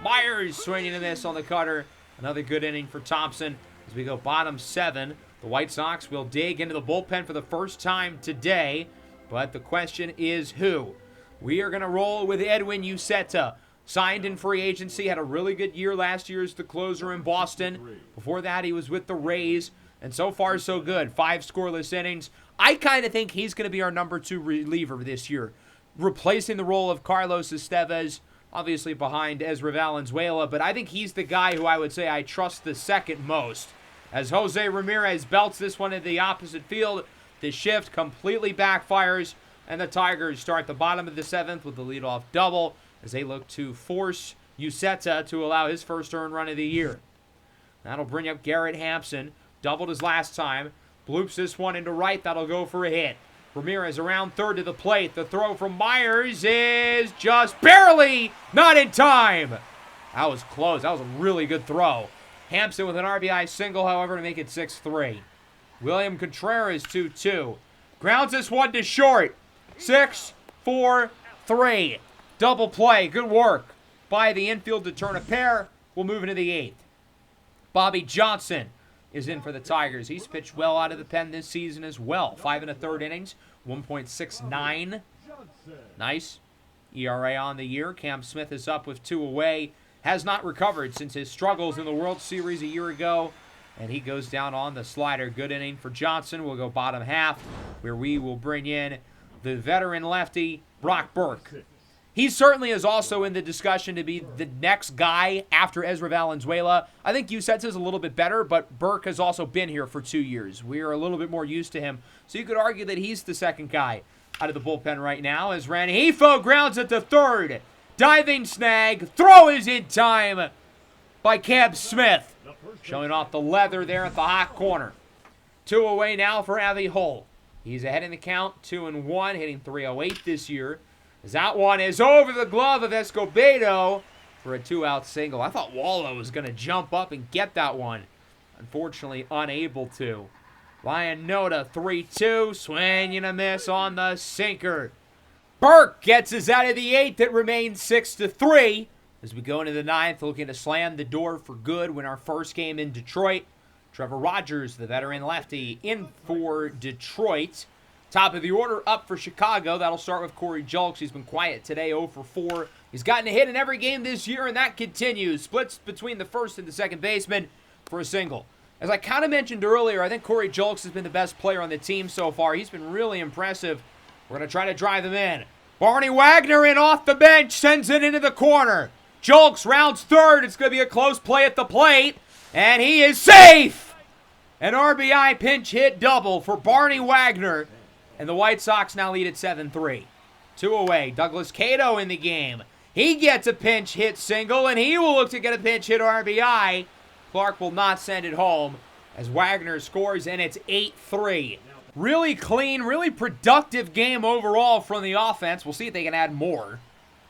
Myers swinging a miss on the cutter. Another good inning for Thompson. As we go bottom 7, the White Sox will dig into the bullpen for the first time today. But the question is who? We are going to roll with Edwin Uceta. Signed in free agency, had a really good year last year as the closer in Boston. Before that, he was with the Rays, and so far, so good. 5 scoreless innings. I kind of think he's going to be our number 2 reliever this year, replacing the role of Carlos Estevez, obviously behind Ezra Valenzuela, but I think he's the guy who I would say I trust the second most. As Jose Ramirez belts this one into the opposite field, the shift completely backfires, and the Tigers start the bottom of the 7th with the leadoff double, as they look to force Uceta to allow his first earned run of the year. That'll bring up Garrett Hampson. Doubled his last time. Bloops this one into right. That'll go for a hit. Ramirez around third to the plate. The throw from Myers is just barely not in time. That was close. That was a really good throw. Hampson with an RBI single, however, to make it 6-3. William Contreras 2-2. Grounds this one to short. 6-4-3. Double play. Good work by the infield to turn a pair. We'll move into the 8th. Bobby Johnson is in for the Tigers. He's pitched well out of the pen this season as well. 5 1/3 innings, 1.69. Nice. ERA on the year. Cam Smith is up with 2 away. Has not recovered since his struggles in the World Series a year ago. And he goes down on the slider. Good inning for Johnson. We'll go bottom half, where we will bring in the veteran lefty, Brock Burke. he certainly is also in the discussion to be the next guy after Ezra Valenzuela. I think Uset's is a little bit better, but Burke has also been here for 2 years. We are a little bit more used to him. So you could argue that he's the second guy out of the bullpen right now as Rengifo grounds it to third. Diving snag. Throw is in time by Cam Smith. Showing off the leather there at the hot corner. 2 away now for Avi Hull. He's ahead in the count, 2-1, hitting .308 this year. As that one is over the glove of Escobedo for a 2-out single. I thought Wallow was going to jump up and get that one. Unfortunately, unable to. Ryan Noda, 3-2, swing and a miss on the sinker. Burke gets us out of the 8th. It remains 6-3. As we go into the 9th, looking to slam the door for good, win our first game in Detroit. Trevor Rogers, the veteran lefty, in for Detroit. Top of the order up for Chicago. That'll start with Corey Julks. He's been quiet today, 0 for 4. He's gotten a hit in every game this year, and that continues. Splits between the first and the second baseman for a single. As I kind of mentioned earlier, I think Corey Julks has been the best player on the team so far. He's been really impressive. We're going to try to drive him in. Barney Wagner in off the bench, sends it into the corner. Julks rounds third. It's going to be a close play at the plate, and he is safe! An RBI pinch hit double for Barney Wagner. And the White Sox now lead at 7-3. 2 away. Douglas Cato in the game. He gets a pinch hit single, and he will look to get a pinch hit RBI. Clark will not send it home as Wagner scores, and it's 8-3. Really clean, really productive game overall from the offense. We'll see if they can add more.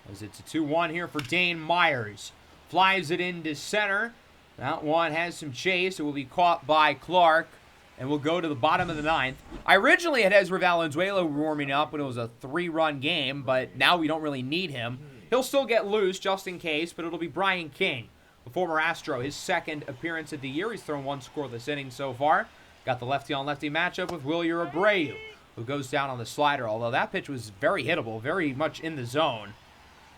As it's a 2-1 here for Dane Myers. Flies it into center. That one has some chase. It will be caught by Clark. And we'll go to the bottom of the 9th. I originally had Ezra Valenzuela warming up when it was a 3-run game, but now we don't really need him. He'll still get loose just in case, but it'll be Brian King, the former Astro, his second appearance of the year. He's thrown 1 scoreless inning so far. Got the lefty-on-lefty matchup with Wilyer Abreu, who goes down on the slider, although that pitch was very hittable, very much in the zone.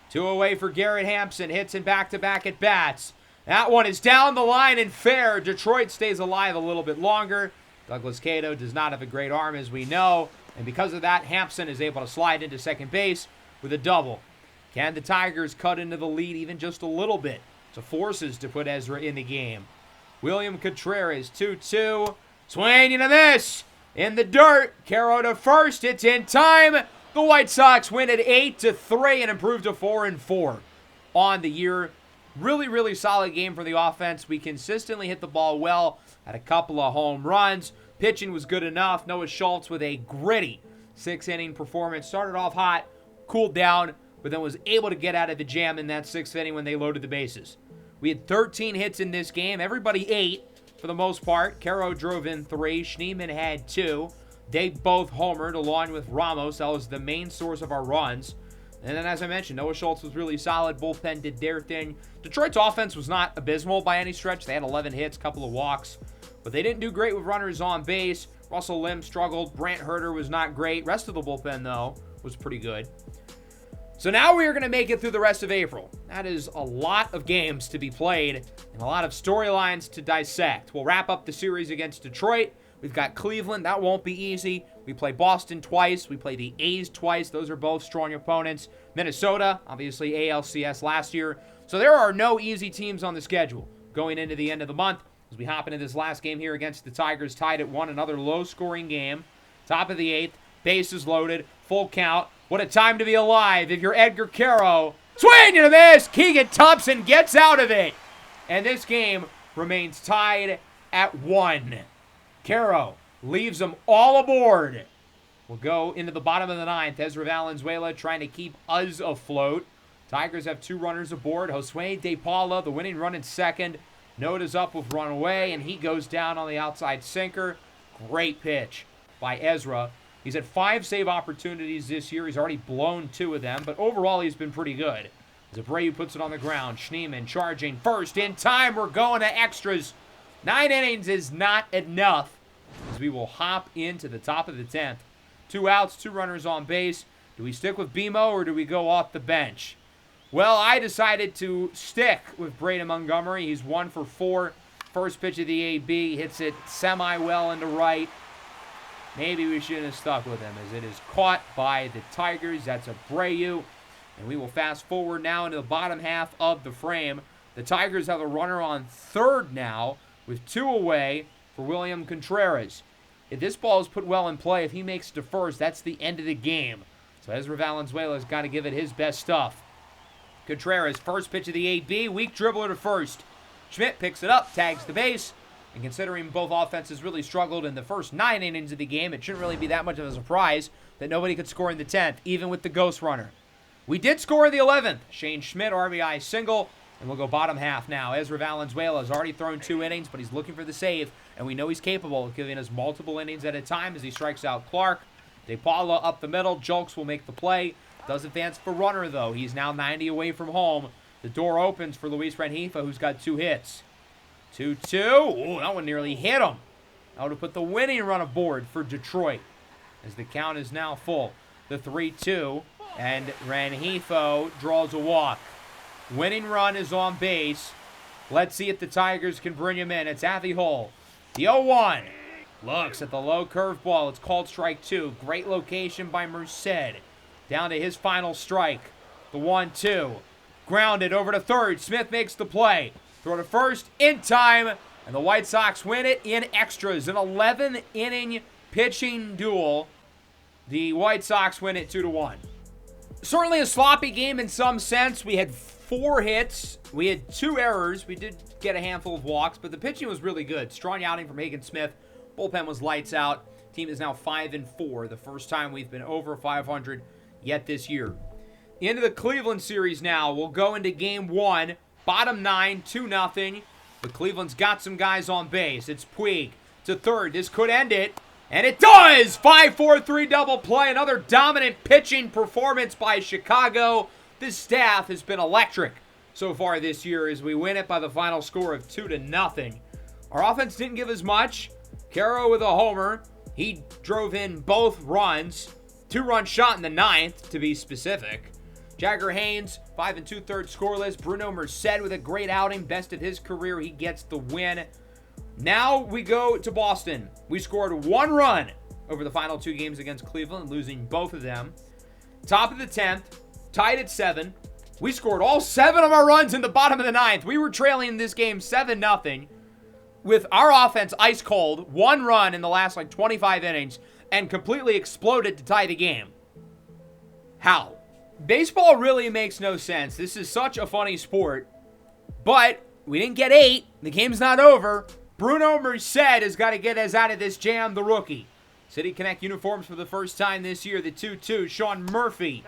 2 away for Garrett Hampson, hits in back-to-back at bats. That one is down the line and fair. Detroit stays alive a little bit longer. Douglas Cato does not have a great arm, as we know, and because of that, Hampson is able to slide into second base with a double. Can the Tigers cut into the lead even just a little bit to force us to put Ezra in the game? William Contreras, 2-2, swing and a miss in the dirt. Caro to first, it's in time. The White Sox win at 8-3 and improve to 4-4 on the year. Really, really solid game for the offense. We consistently hit the ball well. Had a couple of home runs. Pitching was good enough. Noah Schultz with a gritty 6-inning performance. Started off hot, cooled down, but then was able to get out of the jam in that 6th inning when they loaded the bases. We had 13 hits in this game. Everybody 8 for the most part. Caro drove in 3. Schneemann had 2. They both homered along with Ramos. That was the main source of our runs. And then, as I mentioned, Noah Schultz was really solid. Bullpen did their thing. Detroit's offense was not abysmal by any stretch. They had 11 hits, a couple of walks. But they didn't do great with runners on base. Russell Lim struggled. Brant Herter was not great. Rest of the bullpen, though, was pretty good. So now we are going to make it through the rest of April. That is a lot of games to be played and a lot of storylines to dissect. We'll wrap up the series against Detroit. We've got Cleveland. That won't be easy. We play Boston twice. We play the A's twice. Those are both strong opponents. Minnesota, obviously ALCS last year. So there are no easy teams on the schedule going into the end of the month. As we hop into this last game here against the Tigers, tied at 1, another low-scoring game. Top of the 8th, bases loaded, full count. What a time to be alive if you're Edgar Caro. Swing and a miss! Keegan Thompson gets out of it. And this game remains tied at 1. Caro leaves them all aboard. We'll go into the bottom of the 9th. Ezra Valenzuela trying to keep us afloat. Tigers have 2 runners aboard. Josue De Paula, the winning run in second. Noda's up with run away, and he goes down on the outside sinker. Great pitch by Ezra. He's had 5 save opportunities this year. He's already blown 2 of them, but overall he's been pretty good. As Abreu puts it on the ground, Schneemann charging first in time. We're going to extras. 9 innings is not enough, as we will hop into the top of the 10th. 2 outs, 2 runners on base. Do we stick with BMO or do we go off the bench? Well, I decided to stick with Braden Montgomery. He's 1 for 4. First pitch of the AB, hits it semi-well into right. Maybe we shouldn't have stuck with him, as it is caught by the Tigers. That's Abreu. And we will fast forward now into the bottom half of the frame. The Tigers have a runner on third now with 2 away for William Contreras. If this ball is put well in play, if he makes it to first, that's the end of the game. So Ezra Valenzuela's got to give it his best stuff. Contreras, first pitch of the AB, weak dribbler to first. Schmidt picks it up, tags the base, and considering both offenses really struggled in the first 9 innings of the game, it shouldn't really be that much of a surprise that nobody could score in the 10th, even with the ghost runner. We did score in the 11th. Shane Schmidt, RBI single, and we'll go bottom half now. Ezra Valenzuela has already thrown 2 innings, but he's looking for the save, and we know he's capable of giving us multiple innings at a time as he strikes out Clark. DePaula up the middle. Julks will make the play. Does advance for runner, though. He's now 90 away from home. The door opens for Luis Rengifo, who's got 2 hits. 2-2. Ooh, that one nearly hit him. That would have put the winning run aboard for Detroit as the count is now full. The 3-2, and Rengifo draws a walk. Winning run is on base. Let's see if the Tigers can bring him in. It's Avi Hull. The 0-1. Looks at the low curveball. It's called strike 2. Great location by Merced. Down to his final strike. The 1-2. Grounded over to third. Smith makes the play. Throw to first in time. And the White Sox win it in extras. An 11-inning pitching duel. The White Sox win it 2-1. Certainly a sloppy game in some sense. We had 4 hits. We had 2 errors. We did get a handful of walks, but the pitching was really good. Strong outing from Hagen Smith. Bullpen was lights out. Team is now 5-4. The first time we've been over 500 yet this year. Into the Cleveland series now. We'll go into game 1. Bottom 9, 2-0. But Cleveland's got some guys on base. It's Puig to third. This could end it. And it does! 5-4-3 double play. Another dominant pitching performance by Chicago. This staff has been electric so far this year as we win it by the final score of 2-0. Our offense didn't give as much. Caro with a homer. He drove in both runs. 2-run shot in the 9th, to be specific. Jagger Haynes, 5 2/3 scoreless. Bruno Merced with a great outing. Best of his career. He gets the win. Now we go to Boston. We scored 1 run over the final 2 games against Cleveland, losing both of them. Top of the 10th, tied at 7. We scored all 7 of our runs in the bottom of the 9th. We were trailing this game 7-0 with our offense ice cold. 1 run in the last 25 innings and completely exploded to tie the game. How? Baseball really makes no sense. This is such a funny sport. But we didn't get 8. The game's not over. Bruno Merced has got to get us out of this jam, the rookie. City Connect uniforms for the first time this year. The 2-2, Sean Murphy.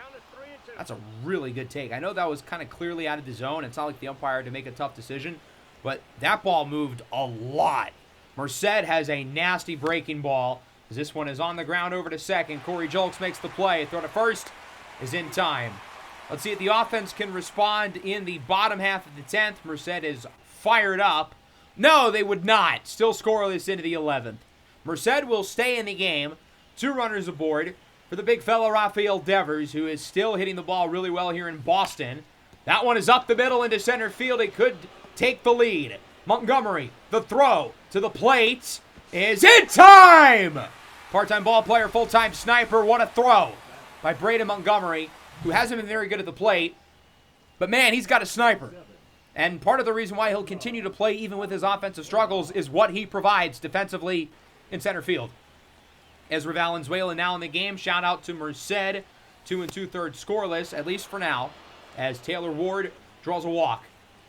That's a really good take. I know that was kind of clearly out of the zone. It's not like the umpire had to make a tough decision. But that ball moved a lot. Merced has a nasty breaking ball. As this one is on the ground over to second. Corey Julks makes the play. Throw to first is in time. Let's see if the offense can respond in the bottom half of the 10th. Merced is fired up. No, they would not. Still scoreless into the 11th. Merced will stay in the game. 2 runners aboard for the big fella Rafael Devers, who is still hitting the ball really well here in Boston. That one is up the middle into center field. It could take the lead. Montgomery, the throw to the plate is in time! Part-time ball player, full-time sniper. What a throw by Braden Montgomery, who hasn't been very good at the plate. But man, he's got a sniper. And part of the reason why he'll continue to play even with his offensive struggles is what he provides defensively in center field. Ezra Valenzuela now in the game. Shout out to Merced. 2 2/3 scoreless, at least for now, as Taylor Ward draws a walk.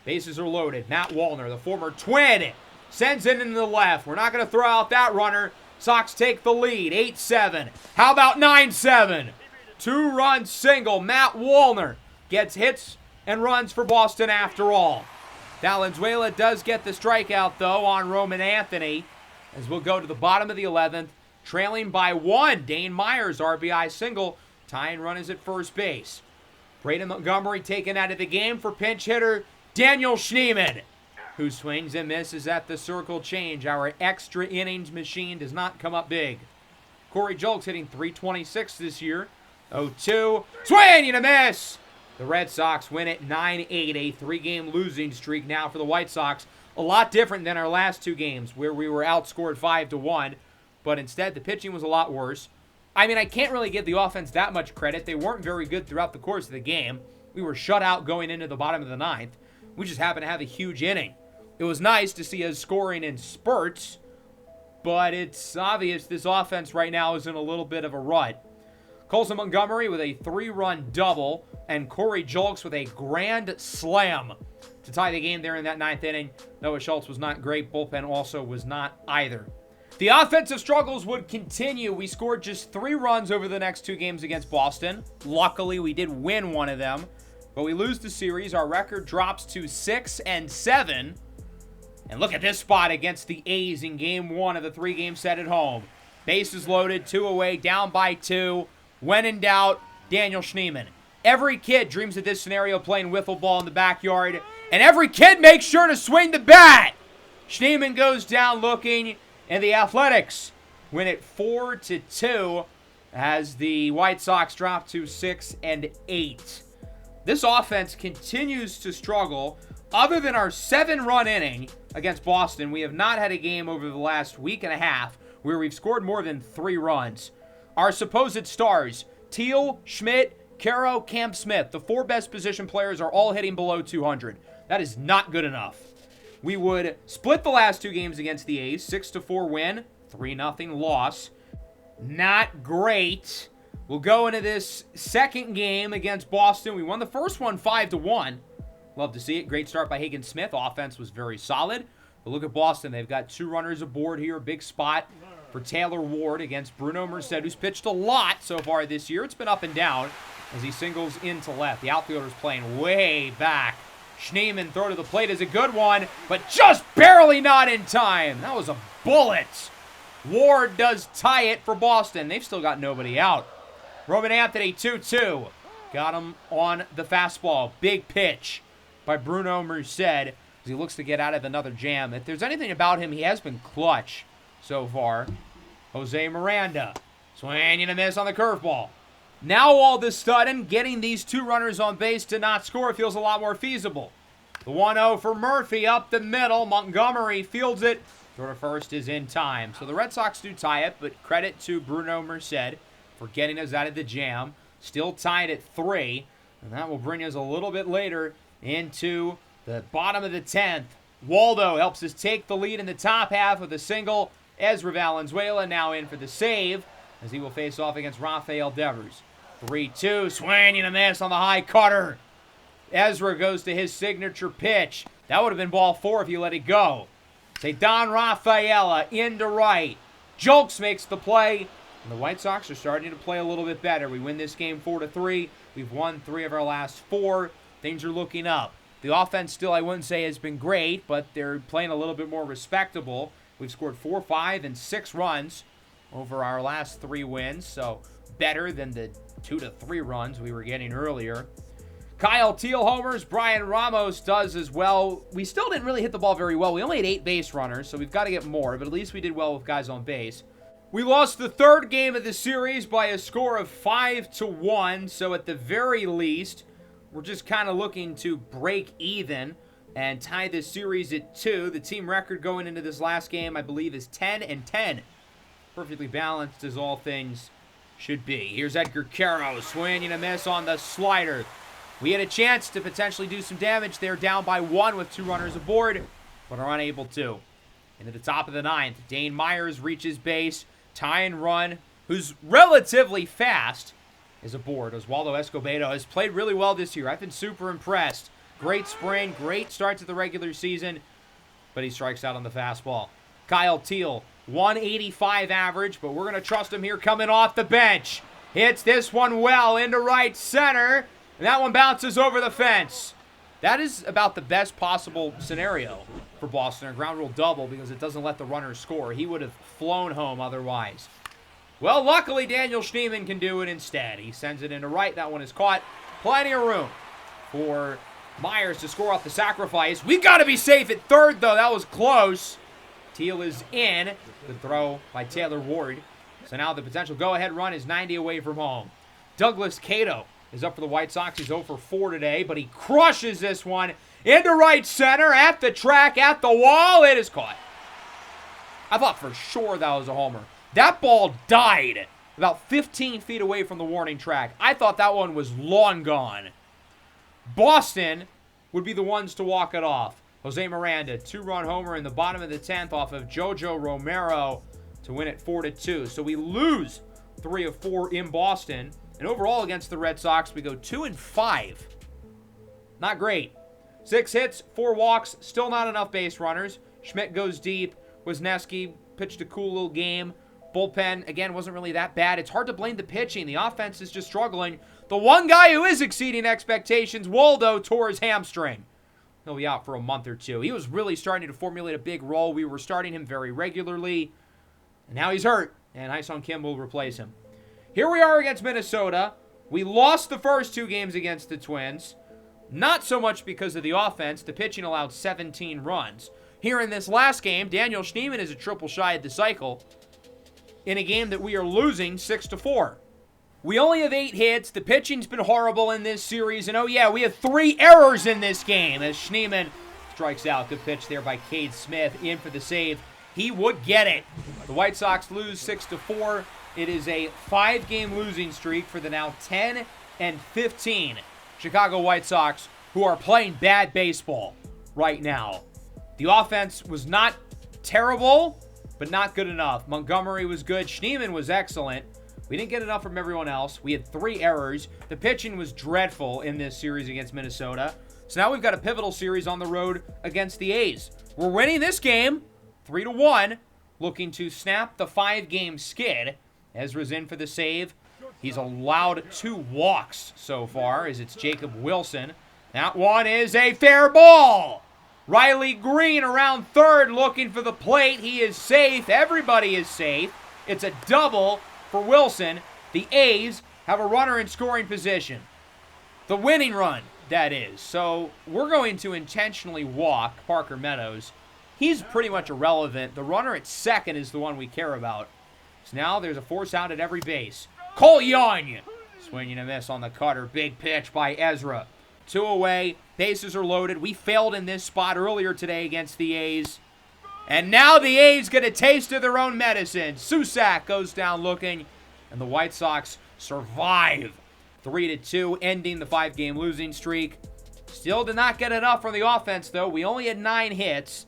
Bases are loaded. Matt Wallner, the former Twin, sends it into the left. We're not going to throw out that runner. Sox take the lead, 8-7. How about 9-7? 2-run single. Matt Wallner gets hits and runs for Boston after all. Valenzuela does get the strikeout, though, on Roman Anthony, as we'll go to the bottom of the 11th, trailing by 1. Dane Myers, RBI single. Tying run is at first base. Braden Montgomery taken out of the game for pinch hitter Daniel Schneemann, who swings and misses at the circle change. Our extra innings machine does not come up big. Corey Julks hitting .326 this year. 0-2. Swing and a miss! The Red Sox win it 9-8, a 3-game losing streak now for the White Sox. A lot different than our last 2 games where we were outscored 5-1, but instead the pitching was a lot worse. I mean, I can't really give the offense that much credit. They weren't very good throughout the course of the game. We were shut out going into the bottom of the ninth. We just happened to have a huge inning. It was nice to see us scoring in spurts, but it's obvious this offense right now is in a little bit of a rut. Colson Montgomery with a 3-run double, and Corey Julks with a grand slam to tie the game there in that ninth inning. Noah Schultz was not great. Bullpen also was not either. The offensive struggles would continue. We scored just 3 runs over the next 2 games against Boston. Luckily, we did win one of them, but we lose the series. Our record drops to 6-7. And look at this spot against the A's in Game 1 of the 3-game set at home. Bases loaded, 2 away, down by 2. When in doubt, Daniel Schneemann. Every kid dreams of this scenario, playing wiffle ball in the backyard, and every kid makes sure to swing the bat. Schneemann goes down looking, and the Athletics win it 4-2 as the White Sox drop to 6-8. This offense continues to struggle. Other than our 7-run inning against Boston, we have not had a game over the last week and a half where we've scored more than 3 runs. Our supposed stars, Teal, Schmidt, Caro, Cam Smith, the 4 best position players, are all hitting below 200. That is not good enough. We would split the last 2 games against the A's, 6-4 win, 3-0 loss. Not great. We'll go into this second game against Boston. We won the first one 5-1. Love to see it. Great start by Hagen Smith. Offense was very solid. But look at Boston. They've got 2 runners aboard here. Big spot for Taylor Ward against Bruno Merced, who's pitched a lot so far this year. It's been up and down as he singles into left. The outfielder's playing way back. Schneemann throw to the plate is a good one, but just barely not in time. That was a bullet. Ward does tie it for Boston. They've still got nobody out. Roman Anthony, 2-2. Got him on the fastball. Big pitch by Bruno Merced as he looks to get out of another jam. If there's anything about him, he has been clutch so far. Jose Miranda, swinging a miss on the curveball. Now all of a sudden, getting these 2 runners on base to not score feels a lot more feasible. The 1-0 for Murphy up the middle. Montgomery fields it. Throw to first is in time. So the Red Sox do tie it, but credit to Bruno Merced for getting us out of the jam. Still tied at 3, and that will bring us a little bit later into the bottom of the 10th. Waldo helps us take the lead in the top half with a single. Ezra Valenzuela now in for the save as he will face off against Rafael Devers. 3-2, swing and a miss on the high cutter. Ezra goes to his signature pitch. That would have been ball 4 if you let it go. Say Don Rafaela into right. Julks makes the play. And the White Sox are starting to play a little bit better. We win this game 4-3. We've won 3 of our last 4. Things are looking up. The offense still, I wouldn't say, has been great, but they're playing a little bit more respectable. We've scored 4, 5, and 6 runs over our last 3 wins, so better than the 2 to 3 runs we were getting earlier. Kyle Teal homers. Brian Ramos does as well. We still didn't really hit the ball very well. We only had 8 base runners, so we've got to get more, but at least we did well with guys on base. We lost the 3rd game of the series by a score of 5-1, so at the very least, we're just kind of looking to break even and tie this series at 2. The team record going into this last game, I believe, is 10-10. Perfectly balanced as all things should be. Here's Edgar Caro, swinging a miss on the slider. We had a chance to potentially do some damage there, down by 1 with 2 runners aboard, but are unable to. Into the top of the 9th, Dane Myers reaches base. Tying run, who's relatively fast, is aboard. Oswaldo Escobedo has played really well this year. I've been super impressed. Great spring, great start to the regular season, but he strikes out on the fastball. Kyle Teal, 185 average, but we're going to trust him here coming off the bench. Hits this one well into right center, and that one bounces over the fence. That is about the best possible scenario for Boston, a ground rule double, because it doesn't let the runner score. He would have flown home otherwise. Well, luckily, Daniel Schneemann can do it instead. He sends it into right. That one is caught. Plenty of room for Myers to score off the sacrifice. We've got to be safe at 3rd, though. That was close. Teal is in. Good throw by Taylor Ward. So now the potential go-ahead run is 90 away from home. Douglas Cato is up for the White Sox. He's 0 for 4 today, but he crushes this one into right center, at the track, at the wall. It is caught. I thought for sure that was a homer. That ball died about 15 feet away from the warning track. I thought that one was long gone. Boston would be the ones to walk it off. Jose Miranda, 2-run homer in the bottom of the 10th off of Jojo Romero to win it 4-2. So we lose 3 of 4 in Boston. And overall against the Red Sox, we go 2-5. Not great. 6 hits, 4 walks, still not enough base runners. Schmidt goes deep. Wisniewski pitched a cool little game. Bullpen, again, wasn't really that bad. It's hard to blame the pitching. The offense is just struggling. The one guy who is exceeding expectations, Waldo, tore his hamstring. He'll be out for a month or two. He was really starting to formulate a big role. We were starting him very regularly. And now he's hurt, and Hyun Kim will replace him. Here we are against Minnesota. We lost the first 2 games against the Twins. Not so much because of the offense. The pitching allowed 17 runs. Here in this last game, Daniel Schneemann is a triple shy of the cycle in a game that we are losing 6-4. We only have 8 hits. The pitching's been horrible in this series. And oh yeah, we have 3 errors in this game as Schneemann strikes out. Good pitch there by Cade Smith in for the save. He would get it. The White Sox lose 6-4. It is a 5-game losing streak for the now 10-15 Chicago White Sox, who are playing bad baseball right now. The offense was not terrible, but not good enough. Montgomery was good. Schneemann was excellent. We didn't get enough from everyone else. We had 3 errors. The pitching was dreadful in this series against Minnesota. So now we've got a pivotal series on the road against the A's. We're winning this game 3-1, looking to snap the 5-game skid. Ezra's in for the save. He's allowed 2 walks so far as it's Jacob Wilson. That one is a fair ball. Riley Green around third looking for the plate. He is safe. Everybody is safe. It's a double for Wilson. The A's have a runner in scoring position. The winning run, that is. So we're going to intentionally walk Parker Meadows. He's pretty much irrelevant. The runner at second is the one we care about. So now there's a force out at every base. Cole Young swinging a miss on the cutter. Big pitch by Ezra. 2 away. Bases are loaded. We failed in this spot earlier today against the A's. And now the A's get a taste of their own medicine. Susak goes down looking. And the White Sox survive. 3-2, ending the 5-game losing streak. Still did not get enough from the offense, though. We only had 9 hits.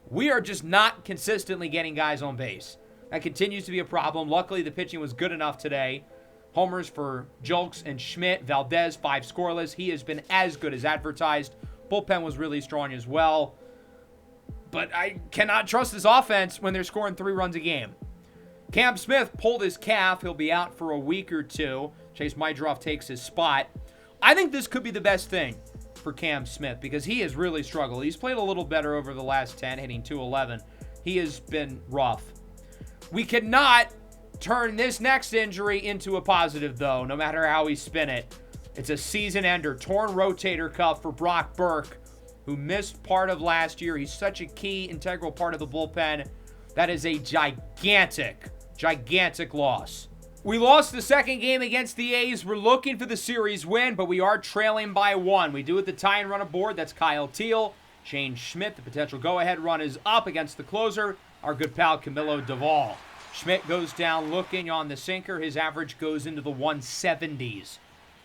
We are just not consistently getting guys on base. That continues to be a problem. Luckily, the pitching was good enough today. Homers for Julks and Schmidt. Valdez, 5 scoreless. He has been as good as advertised. Bullpen was really strong as well. But I cannot trust this offense when they're scoring 3 runs a game. Cam Smith pulled his calf. He'll be out for a week or 2. Chase Mydroff takes his spot. I think this could be the best thing for Cam Smith because he has really struggled. He's played a little better over the last 10, hitting .211. He has been rough. We cannot turn this next injury into a positive, though, no matter how we spin it. It's a season ender. Torn rotator cuff for Brock Burke, who missed part of last year. He's such a key, integral part of the bullpen. That is a gigantic loss. We lost the second game against the A's. We're looking for the series win, but we are trailing by 1. We do with the tie and run aboard. That's Kyle Teal. Shane Schmidt, the potential go-ahead run is up against the closer, our good pal Camilo Duvall. Schmidt goes down looking on the sinker. His average goes into the 170s.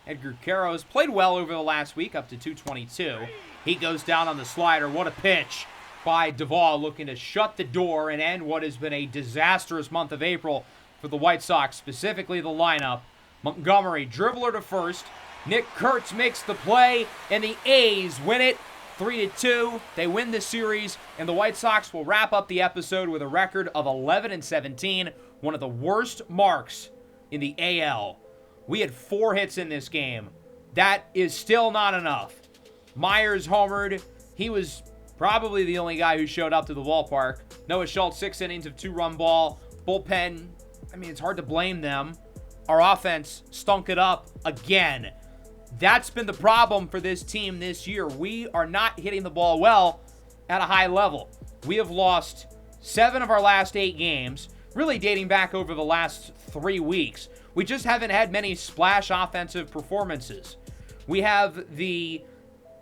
Edgar Caros played well over the last week, up to 222. He goes down on the slider. What a pitch by Duvall, looking to shut the door and end what has been a disastrous month of April for the White Sox, specifically the lineup. Montgomery, dribbler to first. Nick Kurtz makes the play, and the A's win it 3-2. They win the series, and the White Sox will wrap up the episode with a record of 11-17, one of the worst marks in the AL. We had 4 hits in this game. That is still not enough. Myers homered. He was probably the only guy who showed up to the ballpark. Noah Schultz, 6 innings of 2-run ball. Bullpen, I mean, it's hard to blame them. Our offense stunk it up again. That's been the problem for this team this year. We are not hitting the ball well at a high level. We have lost 7 of our last 8 games, really dating back over the last 3 weeks. We just haven't had many splash offensive performances. We have the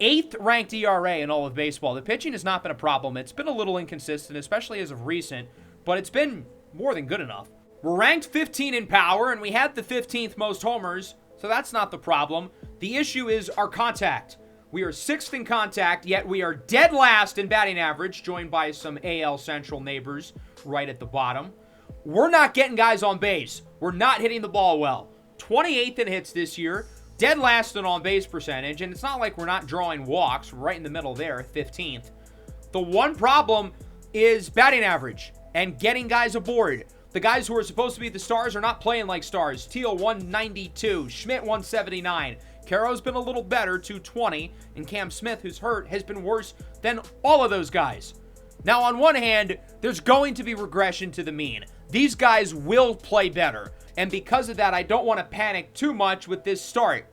8th ranked ERA in all of baseball. The pitching has not been a problem. It's been a little inconsistent, especially as of recent, but it's been more than good enough. We're ranked 15 in power, and we had the 15th most homers, so that's not the problem. The issue is our contact. We are 6th in contact, yet we are dead last in batting average, joined by some AL Central neighbors right at the bottom. We're not getting guys on base. We're not hitting the ball well. 28th in hits this year, dead last in on-base percentage, and it's not like we're not drawing walks. We're right in the middle there, 15th. The one problem is batting average and getting guys aboard. The guys who are supposed to be the stars are not playing like stars. Teal, 192. Schmidt, 179. Caro's been a little better, 220. And Cam Smith, who's hurt, has been worse than all of those guys. Now, on one hand, there's going to be regression to the mean. These guys will play better. And because of that, I don't want to panic too much with this start.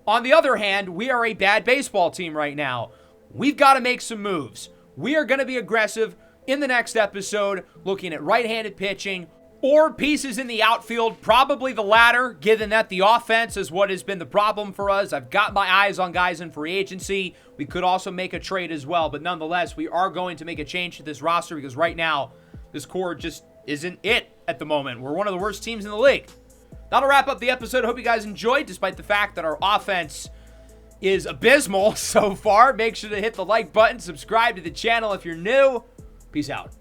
On the other hand, we are a bad baseball team right now. We've got to make some moves. We are going to be aggressive in the next episode, looking at right-handed pitching or pieces in the outfield, probably the latter, given that the offense is what has been the problem for us. I've got my eyes on guys in free agency. We could also make a trade as well, but nonetheless, we are going to make a change to this roster because right now, this core just isn't it at the moment. We're one of the worst teams in the league. That'll wrap up the episode. I hope you guys enjoyed, despite the fact that our offense is abysmal so far. Make sure to hit the like button, subscribe to the channel if you're new. Peace out.